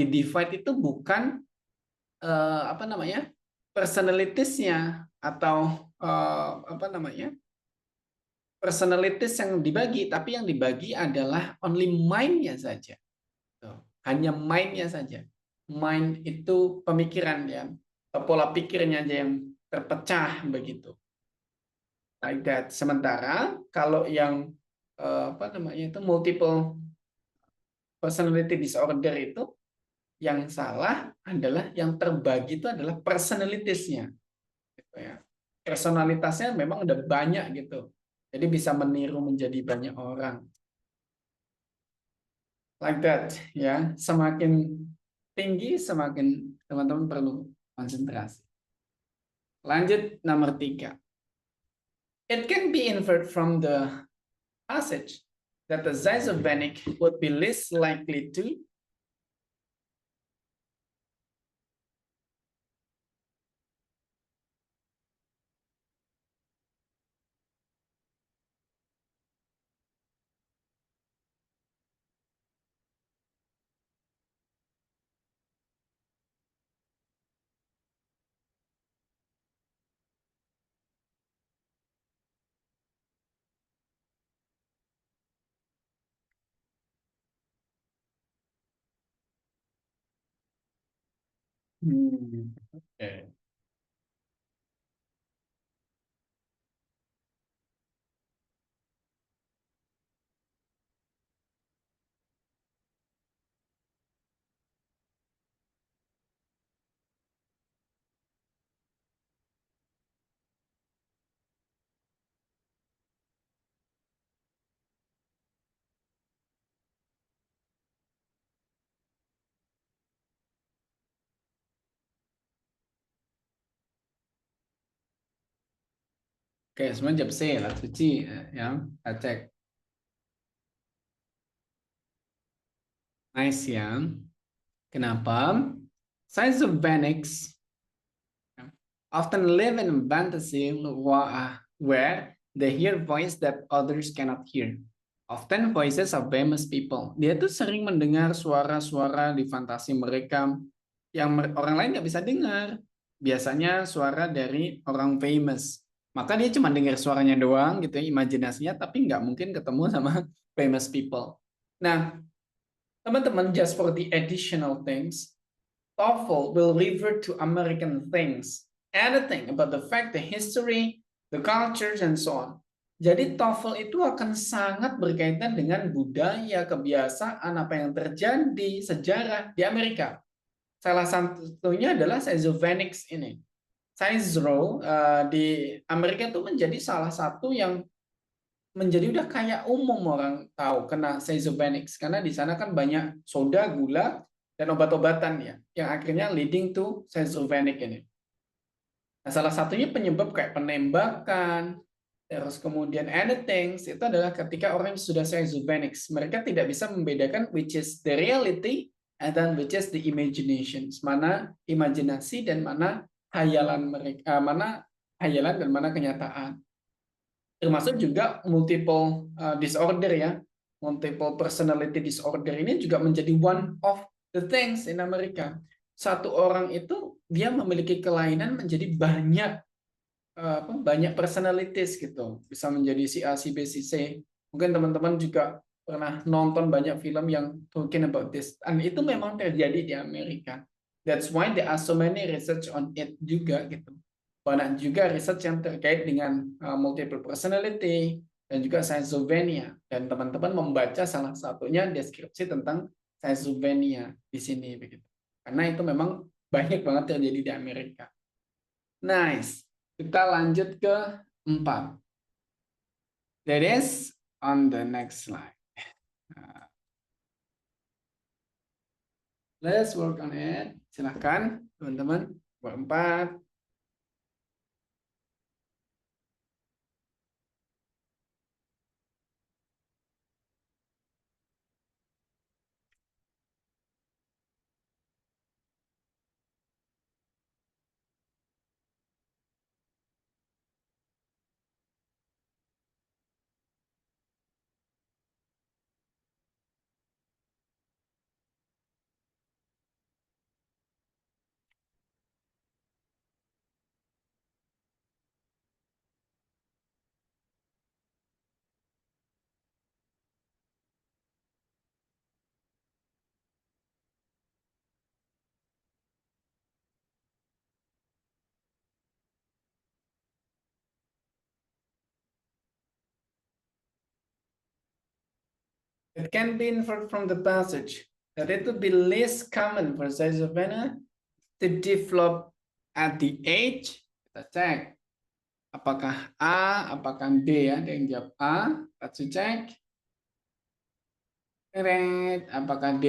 divide itu bukan apa namanya personalitiesnya atau apa namanya personalities yang dibagi, tapi yang dibagi adalah only mind-nya saja. Hanya mind-nya saja. Mind itu pemikiran ya, pola pikirnya aja yang terpecah begitu. Like that. Sementara kalau yang apa namanya itu multiple personality disorder itu yang salah adalah yang terbagi itu adalah personalitiesnya. Gitu ya. Personalitasnya memang udah banyak gitu. Jadi bisa meniru menjadi banyak orang. Like that ya. Semakin tinggi semakin teman-teman perlu konsentrasi. Lanjut nomor 3. It can be inferred from the passage that the schizophrenic would be less likely to okay. Oke, semua jawab C, lah suci ya. Kita cek. Nice ya. Kenapa? Schizophrenics often live in fantasy where they hear voice that others cannot hear. Often voices of famous people. Dia tuh sering mendengar suara-suara di fantasi mereka yang orang lain nggak bisa dengar. Biasanya suara dari orang famous. Maka dia cuma dengar suaranya doang gitu ya, imajinasinya, tapi nggak mungkin ketemu sama famous people. Nah, teman-teman, just for the additional things, TOEFL will refer to American things, anything about the fact, the history, the cultures, and so on. Jadi TOEFL itu akan sangat berkaitan dengan budaya, kebiasaan, apa yang terjadi, sejarah di Amerika. Salah satunya adalah schizophrenics ini. Schizo di Amerika itu menjadi salah satu yang menjadi udah kayak umum orang tahu kena schizophrenics karena di sana kan banyak soda, gula, dan obat-obatan ya yang akhirnya leading to schizophrenic ini. Nah, salah satunya penyebab kayak penembakan, terus kemudian anything itu adalah ketika orang yang sudah schizophrenic, mereka tidak bisa membedakan which is the reality and then which is the imaginations, mana imajinasi dan mana hayalan mereka, mana hayalan dan mana kenyataan. Termasuk juga multiple disorder ya, multiple personality disorder ini juga menjadi one of the things in Amerika. Satu orang itu dia memiliki kelainan menjadi banyak personalities gitu, bisa menjadi si A, si B, si C. Mungkin teman-teman juga pernah nonton banyak film yang talking about this, dan itu memang terjadi di Amerika. That's why there are so many research on it juga gitu. Banyak juga research yang terkait dengan multiple personality dan juga schizophrenia. Dan teman-teman membaca salah satunya deskripsi tentang schizophrenia di sini begitu. Karena itu memang banyak banget terjadi di Amerika. Nice. Kita lanjut ke 4. That is on the next slide. Let's work on it. Silahkan teman-teman. 4. It can be inferred from the passage that it would be less common for schizophrenia to develop at the age. Kita cek apakah A, apakah D ya. Ada yang jawab A. Let's check. Apakah D?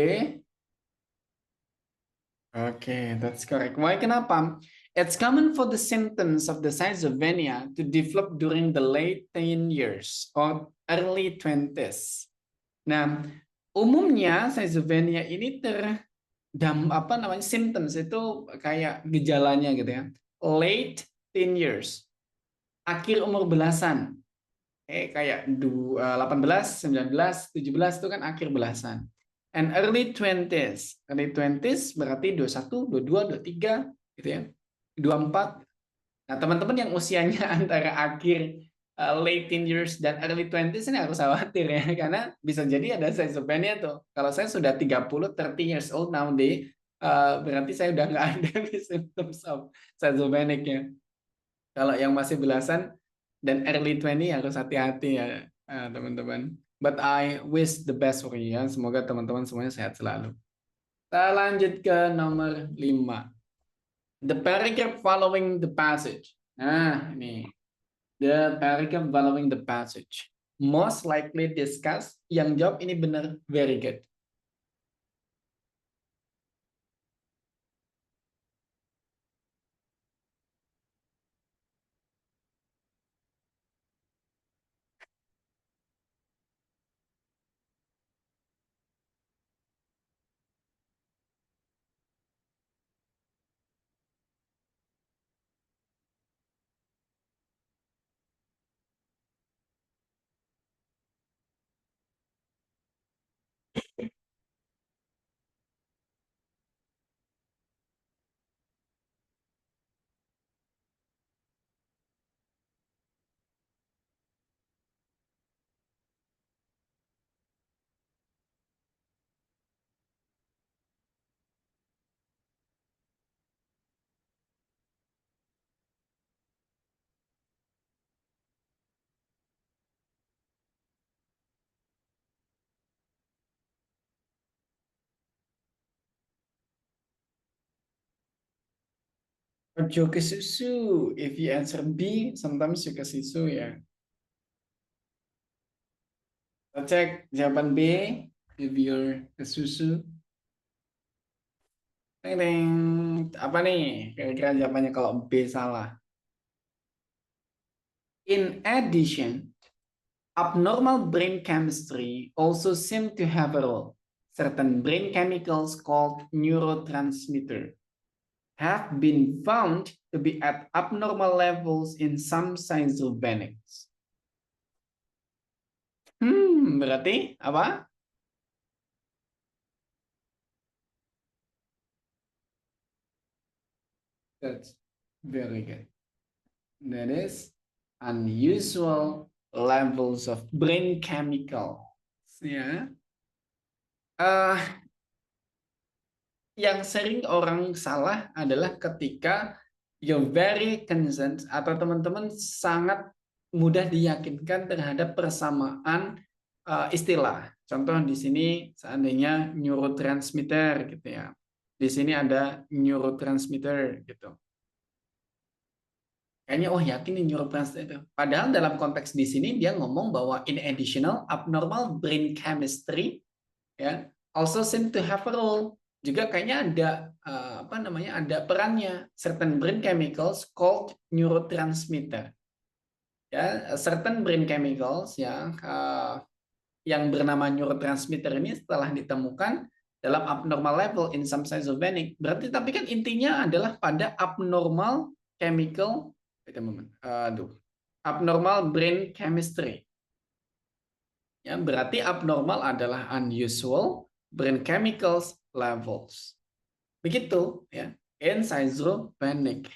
Okay, that's correct. Why? Kenapa? It's common for the symptoms of the schizophrenia to develop during the late teen years or early 20s. Nah, umumnya schizophrenia ini symptoms itu kayak gejalanya gitu ya. Late teen years, akhir umur belasan. Kayak 18, 19, 17 itu kan akhir belasan. And early 20s. Early 20s berarti 21, 22, 23 gitu ya. 24. Nah, teman-teman yang usianya antara akhir late teen years dan early 20s ini harus khawatir ya, karena bisa jadi ada schizophrenia tuh. Kalau saya sudah 30 years old nowadays, berarti saya udah nggak ada symptoms of schizophrenic ya. Kalau yang masih belasan dan early 20 harus hati-hati ya teman-teman. But I wish the best for you ya. Semoga teman-teman semuanya sehat selalu. Kita lanjut ke nomor 5. The paragraph following the passage. Nah, ini. The paragraph following the passage. Most likely discussed. Yang jawab ini benar. Very good. Ojo ke susu. If you answer B, sometimes you ke susu ya. Kita cek jawaban B. If you're ke susu. Teng, teng. Apa nih? Kira-kira jawabannya kalau B salah. In addition, abnormal brain chemistry also seem to have a role. Certain brain chemicals called neurotransmitter have been found to be at abnormal levels in some schizophrenics. Berarti apa? That's very good. That is unusual levels of brain chemical. Ya. Yang sering orang salah adalah ketika you're very concerned atau teman-teman sangat mudah diyakinkan terhadap persamaan istilah. Contoh di sini seandainya neurotransmitter gitu ya. Di sini ada neurotransmitter gitu. Kayaknya oh yakin nih neurotransmitter. Padahal dalam konteks di sini dia ngomong bahwa in additional abnormal brain chemistry ya also seem to have a role. Juga kayaknya ada apa namanya ada perannya certain brain chemicals called neurotransmitter. Ya, certain brain chemicals yang bernama neurotransmitter ini setelah ditemukan dalam abnormal level in some schizophrenic. Berarti tapi kan intinya adalah pada abnormal chemical abnormal brain chemistry. Ya, berarti abnormal adalah unusual brain chemicals levels. Begitu ya, in schizophrenic.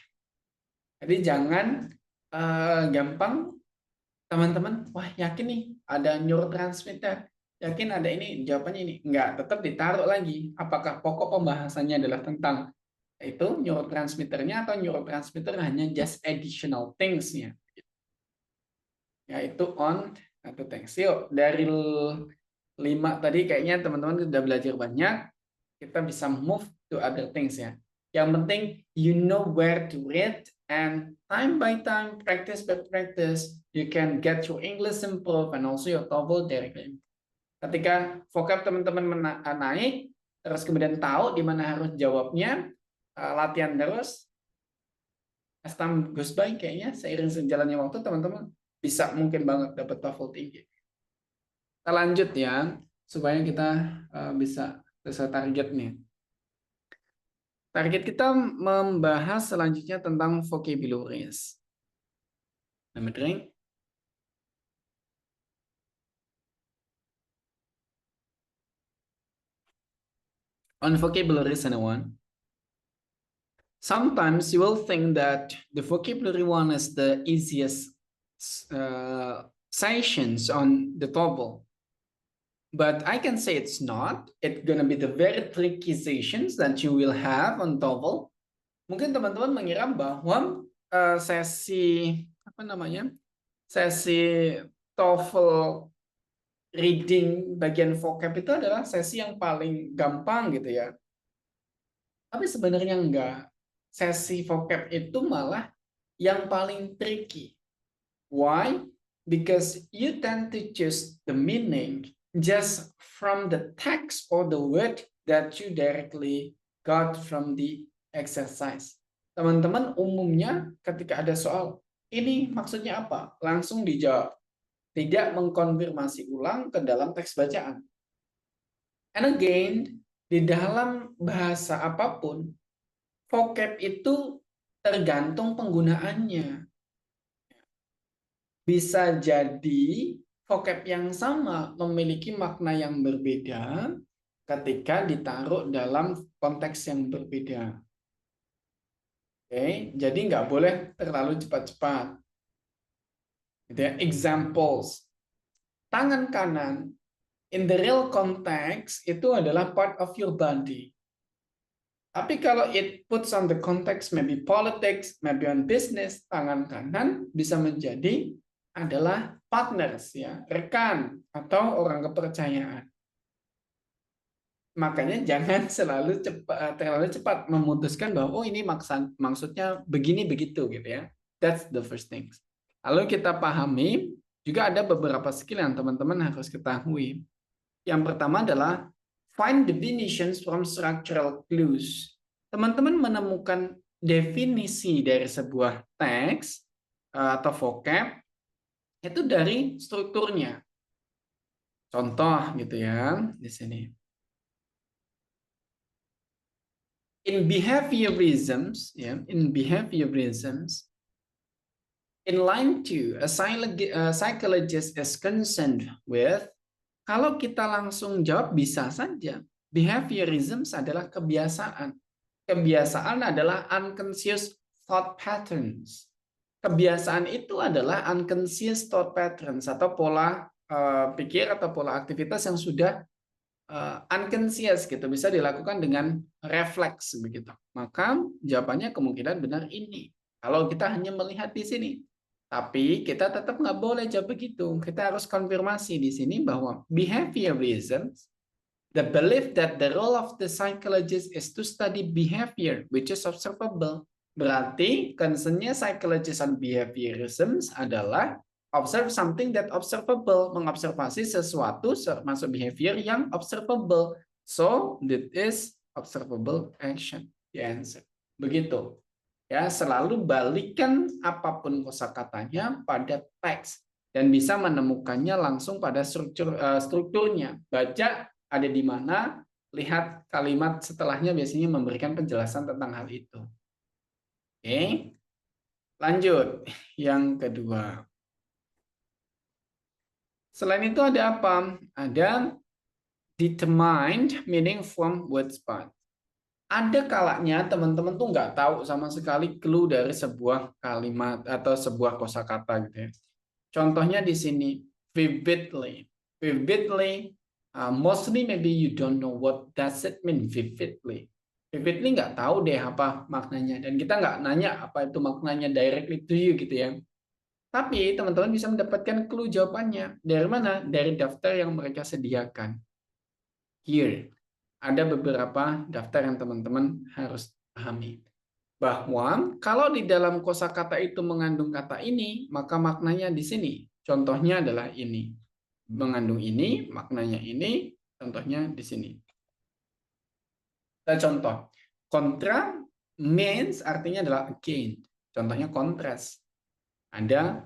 Jadi jangan gampang teman-teman, wah yakin nih ada neurotransmitter, yakin ada ini, jawabannya ini. Enggak, tetap ditaruh lagi. Apakah pokok pembahasannya adalah tentang itu neurotransmitternya atau neurotransmitter hanya just additional things-nya. Yaitu on atau things. Yuk, dari 5 tadi kayaknya teman-teman sudah belajar banyak. Kita bisa move to other things ya. Yang penting you know where to read and time by time, practice by practice, you can get your English improve and also your TOEFL directly. Ketika vocab teman-teman naik, terus kemudian tahu di mana harus jawabnya, latihan terus, as time goes by kayaknya seiring sejalannya waktu teman-teman bisa mungkin banget dapat TOEFL tinggi. Kita lanjut ya, supaya kita bisa sesuai target nih. Target kita membahas selanjutnya tentang vocabularies. Number 3. On vocabularies, anyone? Sometimes you will think that the vocabulary one is the easiest sessions on the TOEFL. But I can say it's not. It's gonna be the very tricky sessions that you will have on TOEFL. Mungkin teman-teman mengira bahwa sesi TOEFL reading bagian vocab itu adalah sesi yang paling gampang gitu ya. Tapi sebenarnya enggak. Sesi vocab itu malah yang paling tricky. Why? Because you tend to choose the meaning just from the text or the word that you directly got from the exercise. Teman-teman umumnya ketika ada soal, ini maksudnya apa? Langsung dijawab. Tidak mengkonfirmasi ulang ke dalam teks bacaan. And again, di dalam bahasa apapun, vocab itu tergantung penggunaannya. Bisa jadi vocab yang sama memiliki makna yang berbeda ketika ditaruh dalam konteks yang berbeda. Oke, jadi nggak boleh terlalu cepat-cepat. Examples. Tangan kanan in the real context itu adalah part of your body. Tapi kalau it puts on the context maybe politics, maybe on business, tangan kanan bisa menjadi adalah partners ya, rekan atau orang kepercayaan. Makanya jangan terlalu cepat memutuskan bahwa oh ini maksudnya begini begitu gitu ya. That's the first thing. Lalu kita pahami juga ada beberapa skill yang teman-teman harus ketahui. Yang pertama adalah find definitions from structural clues. Teman-teman menemukan definisi dari sebuah teks atau vocab itu dari strukturnya. Contoh gitu ya di sini. In behaviorisms, in line 2, a psychologist is concerned with. Kalau kita langsung jawab bisa saja. Behaviorisms adalah kebiasaan. Kebiasaan adalah unconscious thought patterns. Kebiasaan itu adalah unconscious thought patterns atau pola pikir atau pola aktivitas yang sudah unconscious gitu, bisa dilakukan dengan refleks begitu. Maka jawabannya kemungkinan benar ini. Kalau kita hanya melihat di sini, tapi kita tetap nggak boleh jawab begitu. Kita harus konfirmasi di sini bahwa behaviorism, the belief that the role of the psychologist is to study behavior, which is observable. Berarti concernnya psychologist on behaviorism adalah observe something that observable, mengobservasi sesuatu termasuk behavior yang observable. So that is observable action. The answer. Begitu. Ya, selalu balikan apapun kosakatanya pada teks dan bisa menemukannya langsung pada strukturnya. Baca ada di mana, lihat kalimat setelahnya biasanya memberikan penjelasan tentang hal itu. Oke. Lanjut yang kedua. Selain itu ada apa? Ada determined meaning from words part. Ada kalanya teman-teman tuh nggak tahu sama sekali clue dari sebuah kalimat atau sebuah kosakata gitu ya. Contohnya di sini vividly. Vividly, mostly maybe you don't know what does it mean vividly. Vividly nggak tahu deh apa maknanya dan kita nggak nanya apa itu maknanya directly to you gitu ya. Tapi teman-teman bisa mendapatkan clue jawabannya. Dari mana? Dari daftar yang mereka sediakan. Here. Ada beberapa daftar yang teman-teman harus pahami. Bahwa kalau di dalam kosakata itu mengandung kata ini, maka maknanya di sini. Contohnya adalah ini. Mengandung ini, maknanya ini, contohnya di sini. Kita contoh. Kontra means artinya adalah against. Contohnya kontras. Ada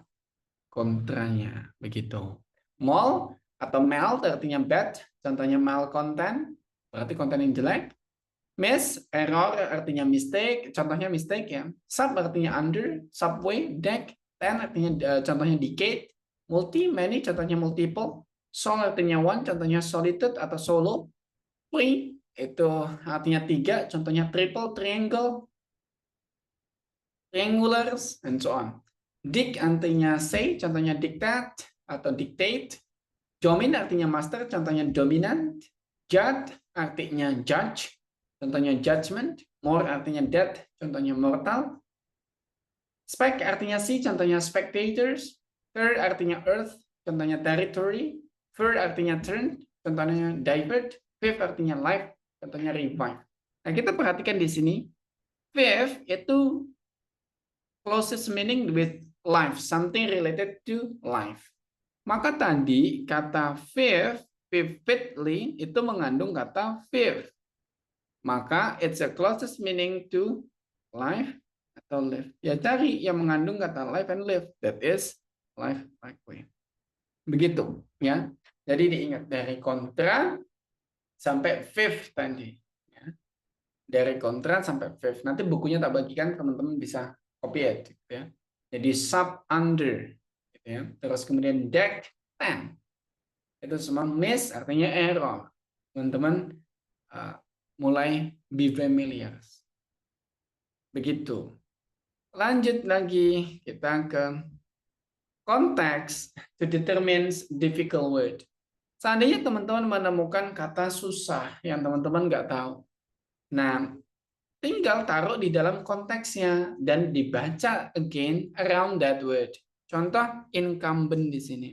kontranya begitu. Mal atau mal artinya bad, contohnya malcontent, berarti konten yang jelek. Miss, error artinya mistake, contohnya mistake ya. Sub artinya under, subway, deck, ten artinya contohnya decade, multi, many contohnya multiple, sol artinya one, contohnya solitude atau solo, three itu artinya tiga, contohnya triple, triangle, triangulars, and so on. Dic artinya say, contohnya dictate atau dictate. Domin artinya master, contohnya dominant. Judge artinya judge, contohnya judgment. More artinya death, contohnya mortal. Spec artinya sea, contohnya spectators. Ter artinya earth, contohnya territory. Ver artinya turn, contohnya divert. Viv artinya life, contohnya revive. Nah, kita perhatikan di sini. Viv itu closest meaning with life, something related to life. Maka tadi kata vividly itu mengandung kata viv. Maka it's a closest meaning to life atau live. Ya cari yang mengandung kata life and live. That is life likely. Begitu ya. Jadi diingat dari kontra sampai viv tadi. Ya. Dari kontra sampai viv. Nanti bukunya tak bagikan, teman-teman bisa copy it. Ya. Jadi sub under. Gitu ya. Terus kemudian deck 10. Itu semua miss artinya error. Teman-teman mulai be familiar. Begitu. Lanjut lagi kita ke konteks to determine difficult word. Seandainya teman-teman menemukan kata susah yang teman-teman nggak tahu. Nah, tinggal taruh di dalam konteksnya dan dibaca again around that word. Contoh incumbent di sini.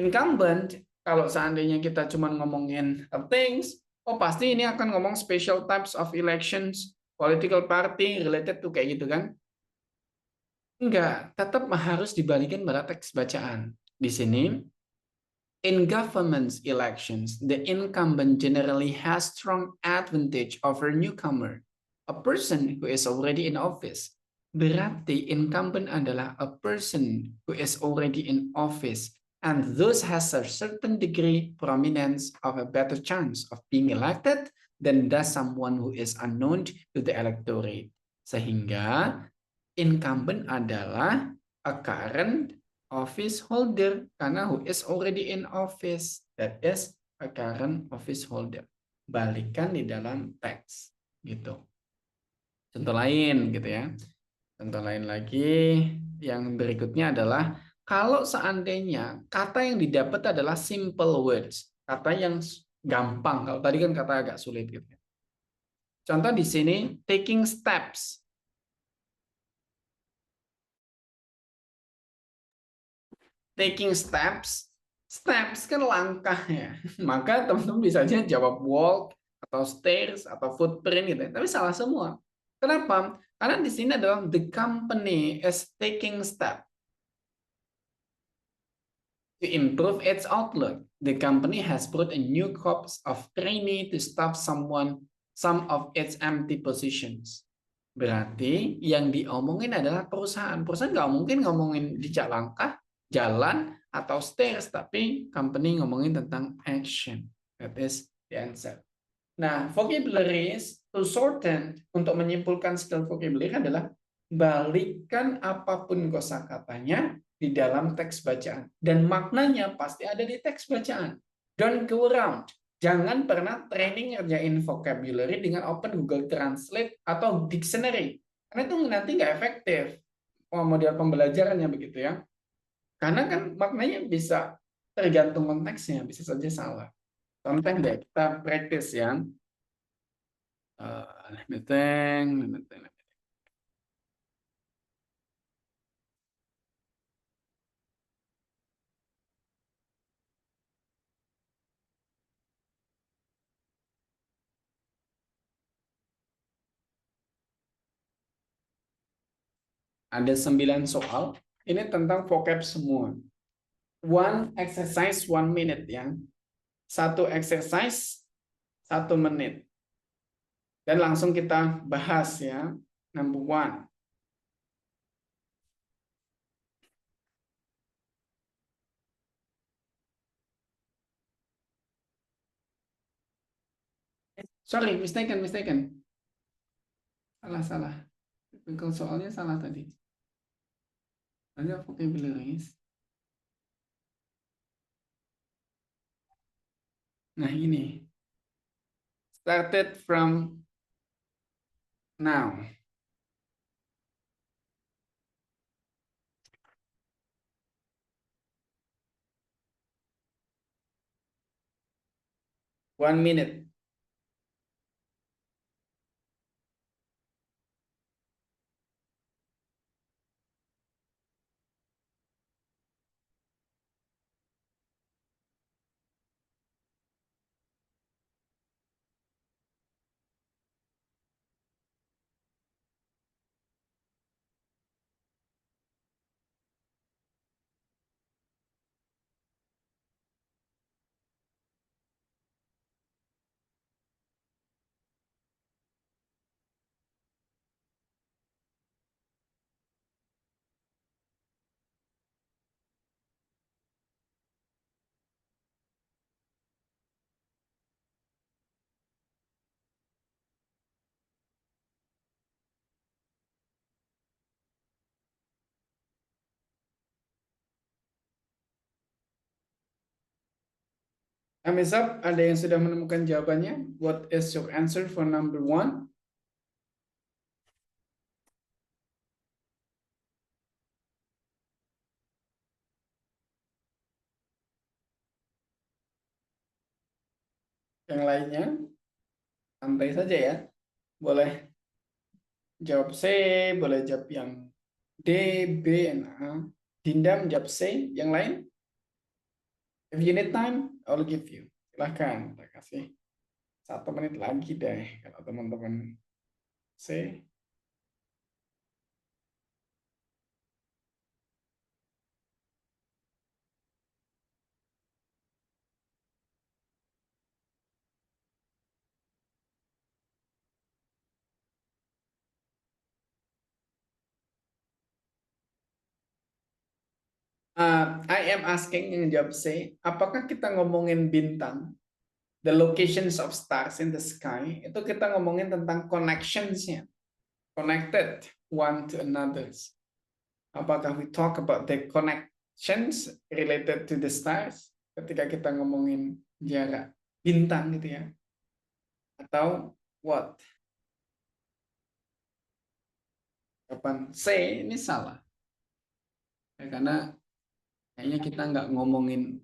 Incumbent, kalau seandainya kita cuma ngomongin things, Oh, pasti ini akan ngomong special types of elections, political party related to kayak gitu kan? Enggak, tetap harus dibalikin pada teks bacaan. Di sini, in government elections, the incumbent generally has strong advantage over newcomer, a person who is already in office. Berarti incumbent adalah a person who is already in office and thus has a certain degree prominence of a better chance of being elected than does someone who is unknown to the electorate. Sehingga incumbent adalah a current office holder karena who is already in office, that is a current office holder. Balikan di dalam teks gitu. Contoh lain gitu ya. Contoh lain lagi yang berikutnya adalah kalau seandainya kata yang didapat adalah simple words, kata yang gampang. Kalau tadi kan kata agak sulit gitu ya. Contoh di sini taking steps. Taking steps, steps kan langkah ya. Maka teman-teman bisa aja jawab walk atau stairs atau footprint gitu. Tapi salah semua. Kenapa? Karena di sini adalah the company is taking step to improve its outlook. The company has brought a new corps of trainee to staff some of its empty positions. Berarti yang diomongin adalah perusahaan. Perusahaan nggak mungkin ngomongin jejak langkah, jalan, atau stairs, tapi company ngomongin tentang action. That is the answer. Nah, vocabularies to shorten untuk menyimpulkan skill vocabulary adalah balikan apapun kosakatanya di dalam teks bacaan dan maknanya pasti ada di teks bacaan. Don't go around. Jangan pernah training ngerjain vocabulary dengan open Google Translate atau dictionary. Karena itu nanti nggak efektif. Model pembelajarannya begitu ya. Karena kan maknanya bisa tergantung konteksnya, bisa saja salah. Contoh deh, kita practice ya. Let me think. Ada 9 soal. Ini tentang vocab semua. One exercise 1 minute ya. Satu exercise 1 menit. Dan langsung kita bahas ya. Number one. Sorry, mistaken. Salah. Typical soalnya salah tadi. Ada vocabularies. Nah ini. Started from now. One minute. Thumbs up, ada yang sudah menemukan jawabannya? What is your answer for number one? Yang lainnya, santai saja ya. Boleh jawab C, boleh jawab yang D, B, dan A. Dinda menjawab C, yang lain? If you need time, I'll give you. Silahkan, terima kasih. 1 menit lagi deh kalau teman-teman say. I am asking yang jawab C. Apakah kita ngomongin bintang, the locations of stars in the sky, itu kita ngomongin tentang connections-nya, connected one to another. Apakah we talk about the connections related to the stars ketika kita ngomongin jarak bintang gitu ya? Atau what? Kapan C ini salah. Ya, karena kayaknya kita nggak ngomongin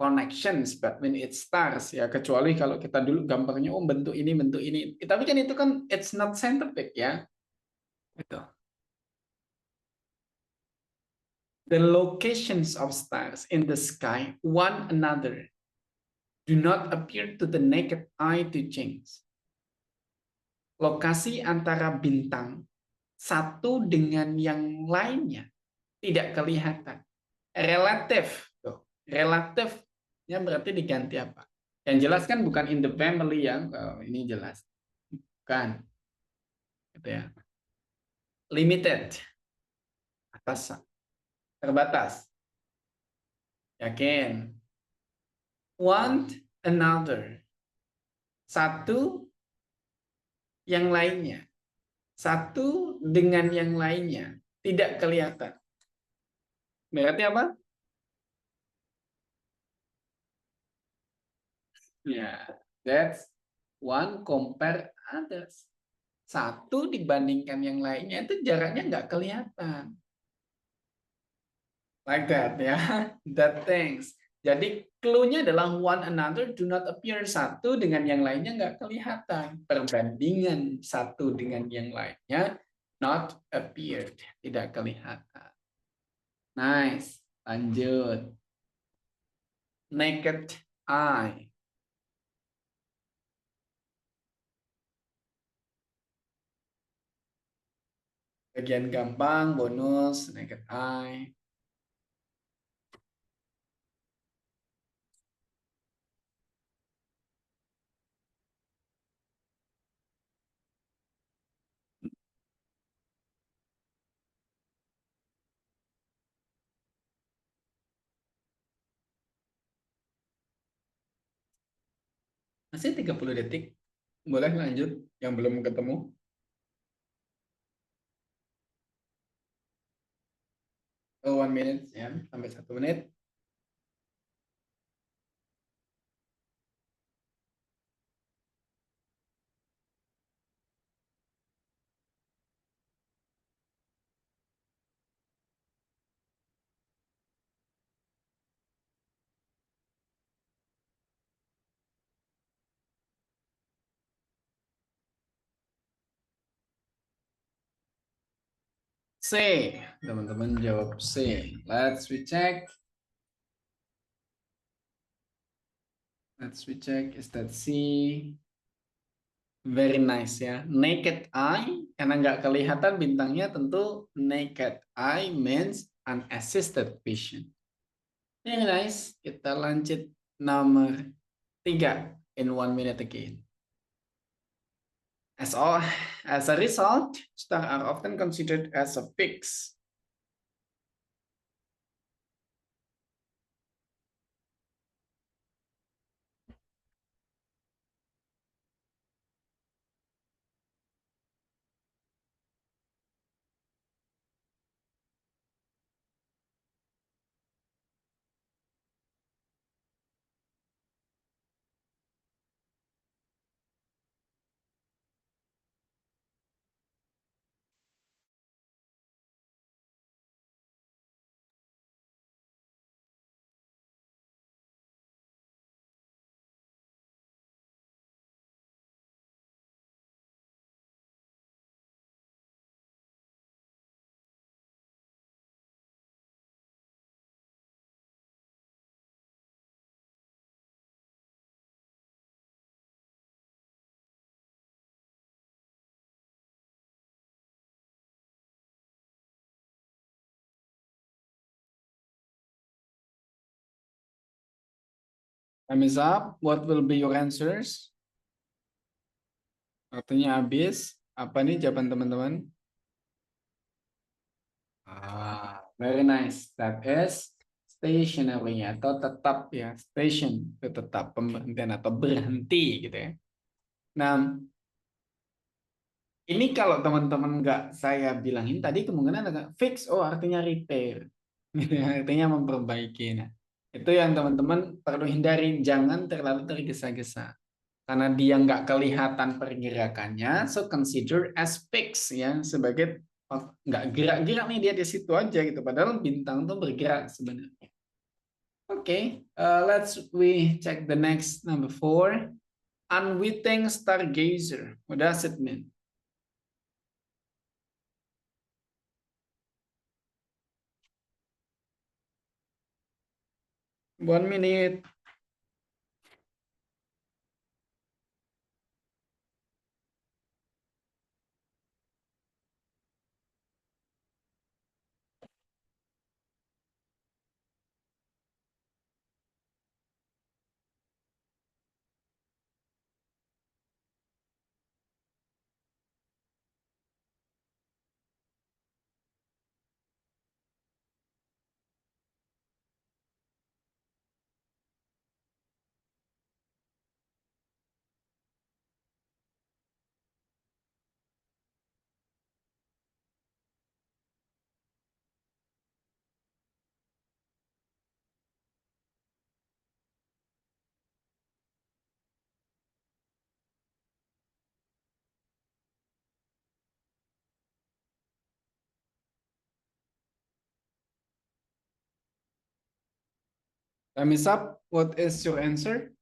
connections between its stars ya, kecuali kalau kita dulu gambarnya oh bentuk ini bentuk ini, tapi kan itu kan it's not scientific ya gitu. The locations of stars in the sky one another do not appear to the naked eye to change. Lokasi antara bintang satu dengan yang lainnya tidak kelihatan. Relatif tuh, relatifnya berarti diganti apa? Yang jelas kan bukan in the family yang ini jelas. Bukan, gitu ya. Limited, atas, terbatas. Yakin. Want another. Satu yang lainnya. Satu dengan yang lainnya. Tidak kelihatan. Berarti apa? Ya, that's one compare others. Satu dibandingkan yang lainnya itu jaraknya nggak kelihatan. Like that ya, that things. Jadi clue-nya adalah one another do not appear, satu dengan yang lainnya nggak kelihatan. Perbandingan satu dengan yang lainnya not appeared, tidak kelihatan. Nice, lanjut. Naked eye. Bagian gampang, bonus, naked eye. Masih 30 detik. Boleh lanjut yang belum ketemu. Oh, 1 minute ya, sampai 1 menit. C, teman-teman jawab C. Let's recheck. Let's recheck. Is that C? Very nice ya. Naked eye, karena nggak kelihatan bintangnya, tentu naked eye means unassisted vision. Very nice. Kita lanjut nomor 3 in 1 minute again. As a result, stars are often considered as a fixed. Time is up. What will be your answers? Waktunya habis. Apa nih jawaban teman-teman? Very nice. That is stationary atau tetap ya. Station itu tetap, pemberhentian atau berhenti gitu ya. Nah, ini kalau teman-teman nggak saya bilangin tadi kemungkinan agak fix. Oh, artinya repair. Gitu ya, artinya memperbaiki. Nah, itu yang teman-teman perlu hindari. Jangan terlalu tergesa-gesa. Karena dia nggak kelihatan pergerakannya, so consider as fix ya, sebagai nggak gerak-gerak nih dia di situ aja gitu. Padahal bintang tuh bergerak sebenarnya. Oke, let's we check the next number 4. Unwitting stargazer. What does it mean? One minute. Time is up. What is your answer?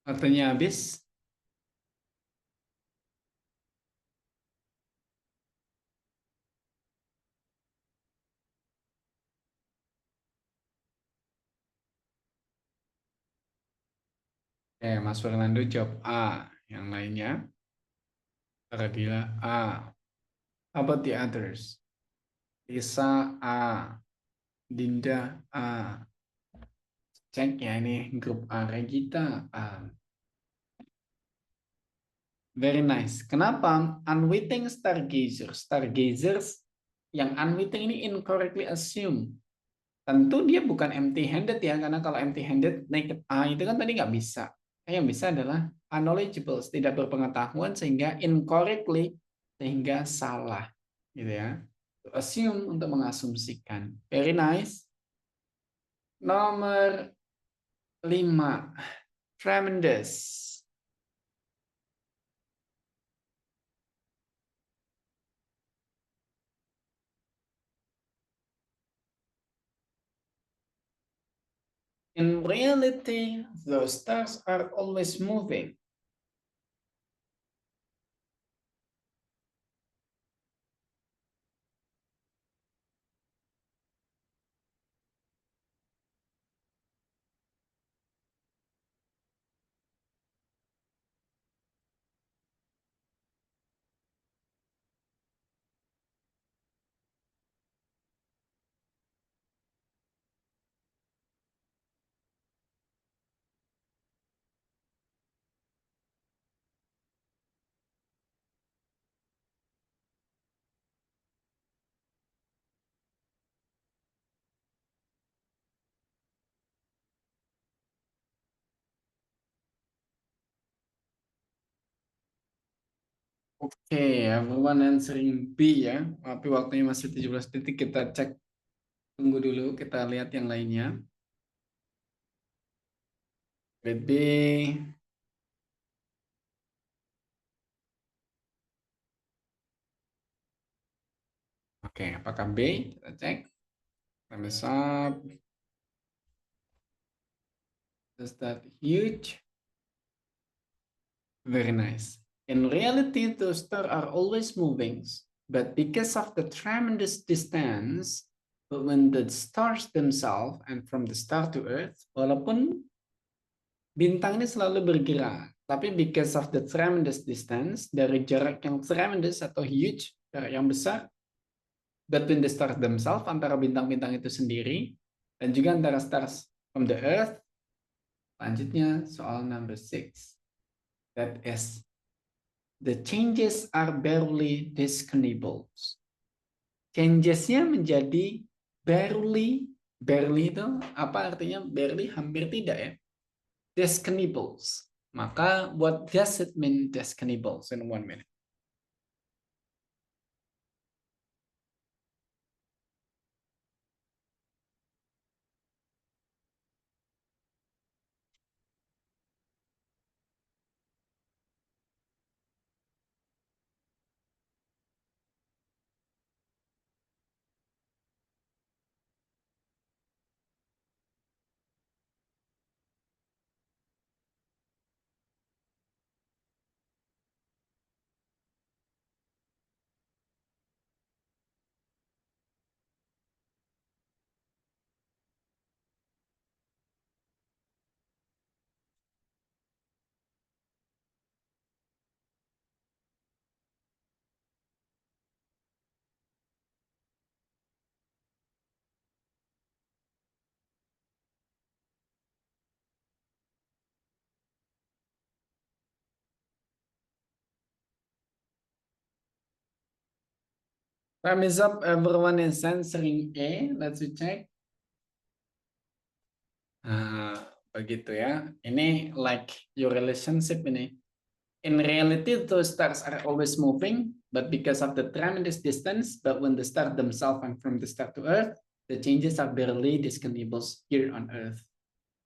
Waktunya habis. Mas Fernando jawab A. Yang lainnya? Radila A. How about the others? Lisa A. Dinda A. Cek ya ini grup A. Regita A. Very nice. Kenapa? Unwitting stargazers. Stargazers yang unwitting ini incorrectly assume. Tentu dia bukan empty-handed ya, karena kalau empty-handed, naked eye itu kan tadi nggak bisa. Yang bisa adalah unknowledgeable, tidak berpengetahuan sehingga incorrectly, sehingga salah. Gitu ya. To assume, untuk mengasumsikan. Very nice. Nomor 5. Tremendous. In reality, the stars are always moving. Oke, everyone answering B ya. Tapi waktunya masih 17 detik, kita cek. Tunggu dulu, kita lihat yang lainnya. Grade B. Oke, apakah B? Kita cek. Thumbs up. Is that huge? Very nice. In reality, the stars are always moving, but because of the tremendous distance between the stars themselves and from the star to Earth, walaupun bintang ini selalu bergerak, tapi because of the tremendous distance, dari jarak yang tremendous atau huge, yang besar, between the stars themselves, antara bintang-bintang itu sendiri, dan juga antara stars from the earth. Lanjutnya soal number 6. That is, the changes are barely discernible. Changes-nya menjadi barely. Barely itu apa artinya? Barely, hampir tidak ya. Discernibles. Maka what does it mean discernibles in 1 minute? Time is up. Everyone is answering A. Let's check. Begitu ya. Ini like your relationship ini. In reality, those stars are always moving, but because of the tremendous distance, but when the stars themselves and from the star to Earth, the changes are barely discernible here on Earth.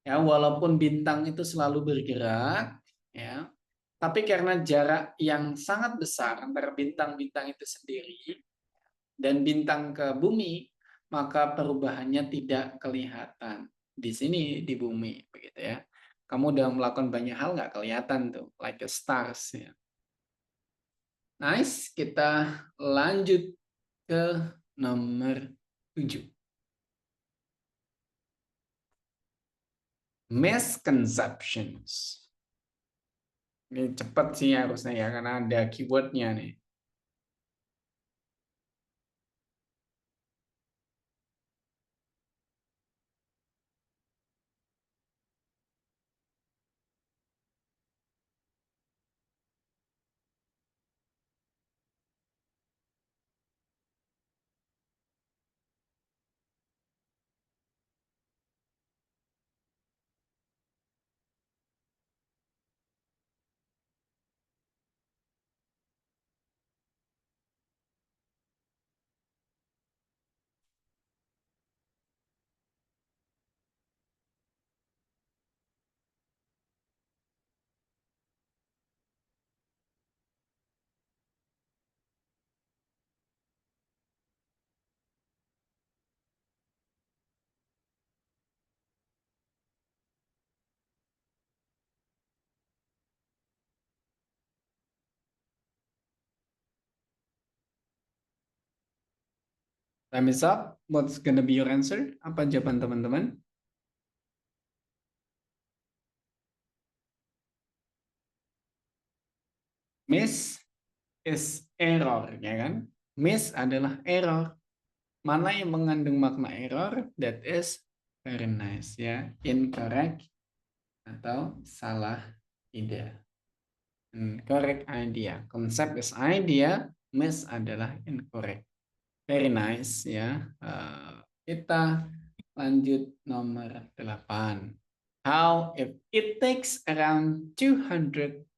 Ya, walaupun bintang itu selalu bergerak, ya, tapi karena jarak yang sangat besar antara bintang-bintang itu sendiri dan bintang ke bumi, maka perubahannya tidak kelihatan. Di sini di bumi, begitu ya. Kamu udah melakukan banyak hal nggak kelihatan tuh, like a stars ya. Nice, kita lanjut ke nomor 7. Misconceptions. Ini cepat sih harusnya ya, karena ada keywordnya nih. Time is up. What's gonna be your answer? Apa jawaban teman-teman? Miss is error, ya kan? Miss adalah error. Mana yang mengandung makna error? That is very nice, ya. Incorrect atau salah ide. Correct idea. Konsep is idea. Miss adalah incorrect. Very nice, ya. Kita lanjut nomor 8. How if it takes around 200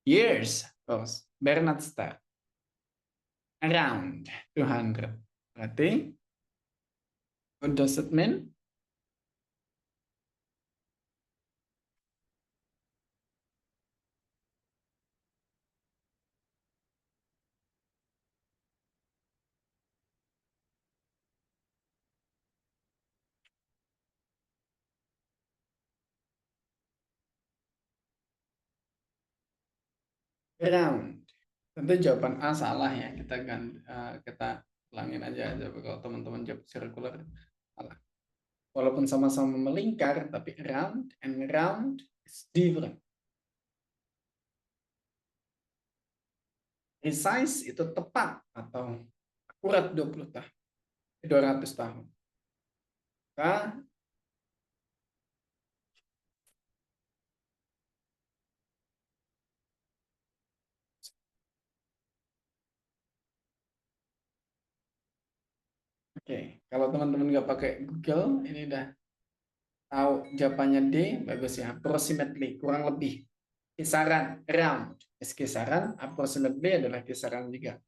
years, bos, Bernard start. Around 200. Berarti, what does it mean? Around. Tentu jawaban A salah ya. Kita ulangin aja. Kalau teman-teman jawab circular, salah. Walaupun sama-sama melingkar, tapi around and round is different. Precise itu tepat atau akurat 200 tahun. Maka oke, kalau teman-teman nggak pakai Google, ini udah tahu jawabannya D, bagus ya. Approximately, kurang lebih. Kisaran, around. Kisaran, approximately adalah kisaran juga.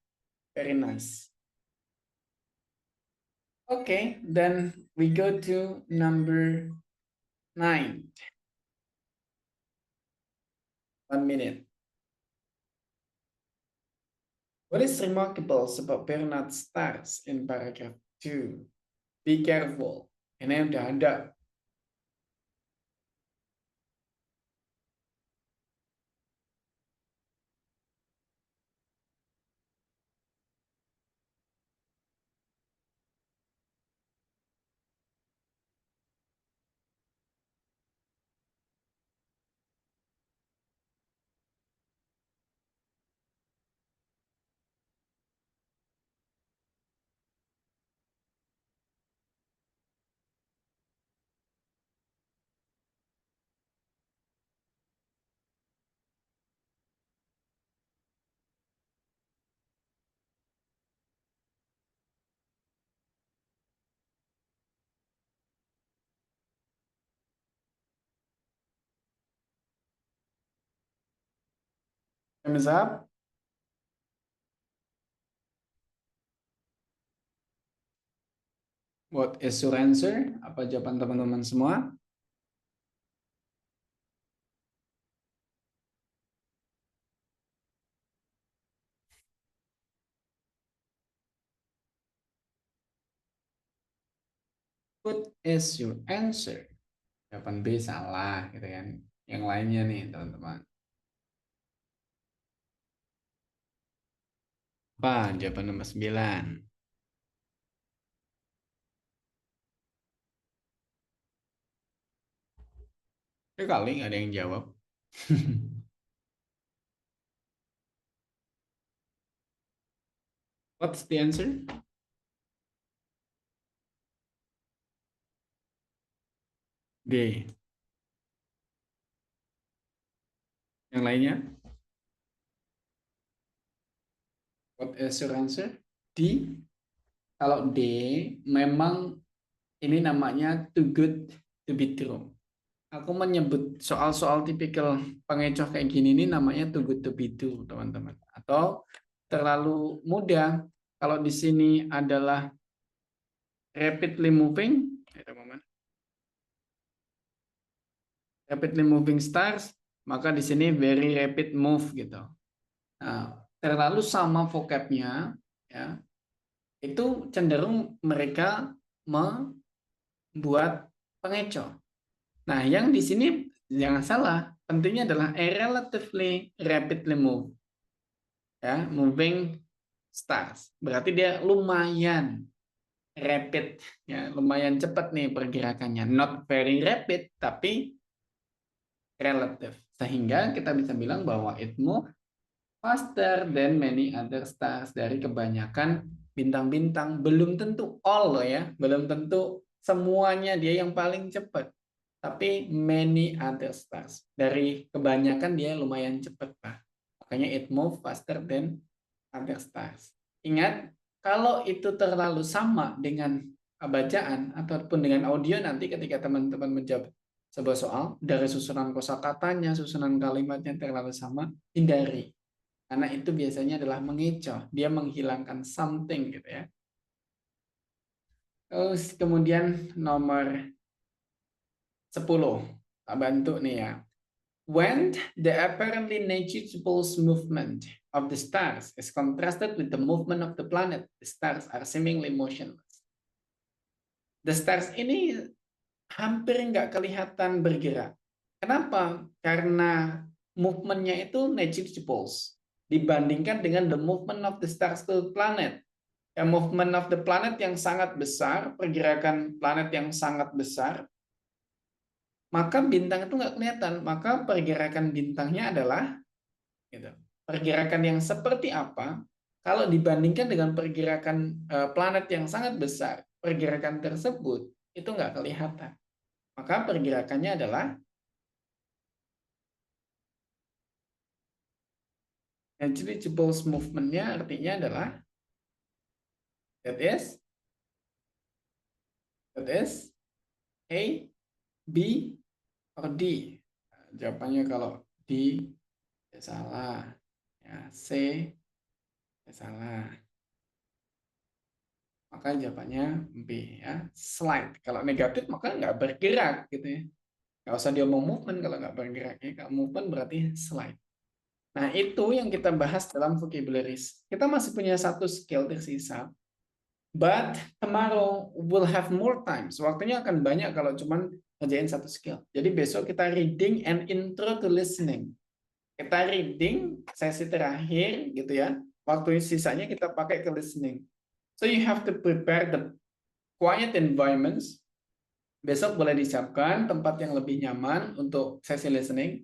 Very nice. Okay, then we go to number 9. 1 minute. What is remarkable about Bernard stars in paragraph 2? Be careful. Ini udah ada. Thumbs up. What is your answer? Apa jawaban teman-teman semua? What is your answer? Jawaban B salah, gitu kan. Yang lainnya nih, teman-teman. Apa jawaban nomor 9? Ya kali nggak ada yang jawab. What's the answer? D. Yang lainnya? What is your answer? D. Kalau D, memang ini namanya too good to be true. Aku menyebut soal-soal tipikal pengecoh kayak gini ini namanya too good to be true, teman-teman. Atau terlalu mudah. Kalau di sini adalah rapidly moving, rapidly moving stars, maka di sini very rapid move gitu. Nah, terlalu sama vocabnya, ya, itu cenderung mereka membuat pengecoh. Nah, yang di sini jangan salah, pentingnya adalah a relatively rapidly move, ya, moving stars. Berarti dia lumayan rapid, ya, lumayan cepat nih pergerakannya. Not very rapid, tapi relative. Sehingga kita bisa bilang bahwa it move faster than many other stars, dari kebanyakan bintang-bintang. Belum tentu all loh ya, belum tentu semuanya dia yang paling cepat. Tapi many other stars, dari kebanyakan dia lumayan cepat, Pak. Makanya it move faster than other stars. Ingat, kalau itu terlalu sama dengan bacaan ataupun dengan audio, nanti ketika teman-teman menjawab sebuah soal, dari susunan kosakatanya, susunan kalimatnya terlalu sama, hindari. Karena itu biasanya adalah mengecoh, dia menghilangkan something gitu ya. Terus kemudian nomor 10, tak bantu nih ya. When the apparently negligible movement of the stars is contrasted with the movement of the planet, the stars are seemingly motionless. The stars ini hampir nggak kelihatan bergerak. Kenapa? Karena movementnya itu negligible dibandingkan dengan the movement of the stars to the planet. Movement of the planet yang sangat besar, pergerakan planet yang sangat besar, maka bintang itu nggak kelihatan. Maka pergerakan bintangnya adalah gitu. pergerakan yang seperti apa kalau dibandingkan dengan pergerakan planet yang sangat besar, pergerakan tersebut itu nggak kelihatan. Maka pergerakannya adalah negligible movement-nya artinya adalah that is A, B, or D. Jawabannya kalau D ya salah, ya C ya salah. Maka jawabannya B ya, slide. Kalau negatif maka nggak bergerak gitu ya. Nggak usah diomong movement kalau nggak bergerak ya. Kalau movement berarti slide. Nah itu yang kita bahas dalam vocabularies. Kita masih punya satu skill tersisa. But tomorrow will have more time. Waktunya akan banyak kalau cuman ngerjain satu skill. Jadi besok kita reading and intro to listening. Kita reading sesi terakhir gitu ya. Waktu sisanya kita pakai ke listening. So you have to prepare the quiet environments. Besok boleh disiapkan tempat yang lebih nyaman untuk sesi listening.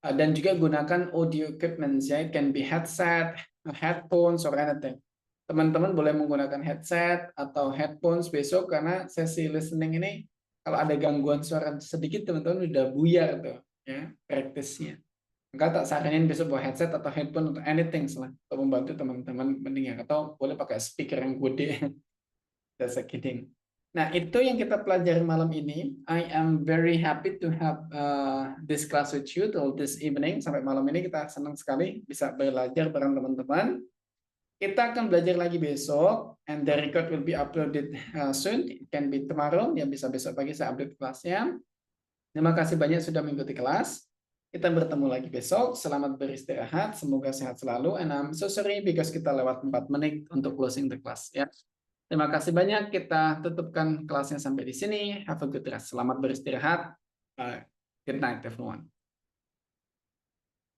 Dan juga gunakan audio equipment. Ya. It can be headset, headphones, or anything. Teman-teman boleh menggunakan headset atau headphones besok karena sesi listening ini kalau ada gangguan suara sedikit teman-teman udah buyar tuh ya praktisnya. Maka tak saranin besok bawa headset atau headphone atau anything lah untuk membantu teman-teman mendengar atau boleh pakai speaker yang gede. That's a kidding. Nah itu yang kita pelajari malam ini. I am very happy to have this class with you till this evening. Sampai malam ini kita senang sekali bisa belajar bareng teman-teman. Kita akan belajar lagi besok, and the record will be uploaded soon. It can be tomorrow, ya bisa besok pagi saya update kelasnya. Terima kasih banyak sudah mengikuti kelas. Kita bertemu lagi besok. Selamat beristirahat, semoga sehat selalu. And I'm so sorry because kita lewat 4 menit untuk closing the class. Ya. Terima kasih banyak. Kita tutupkan kelasnya sampai di sini. Have a good rest. Selamat beristirahat. Good night, everyone.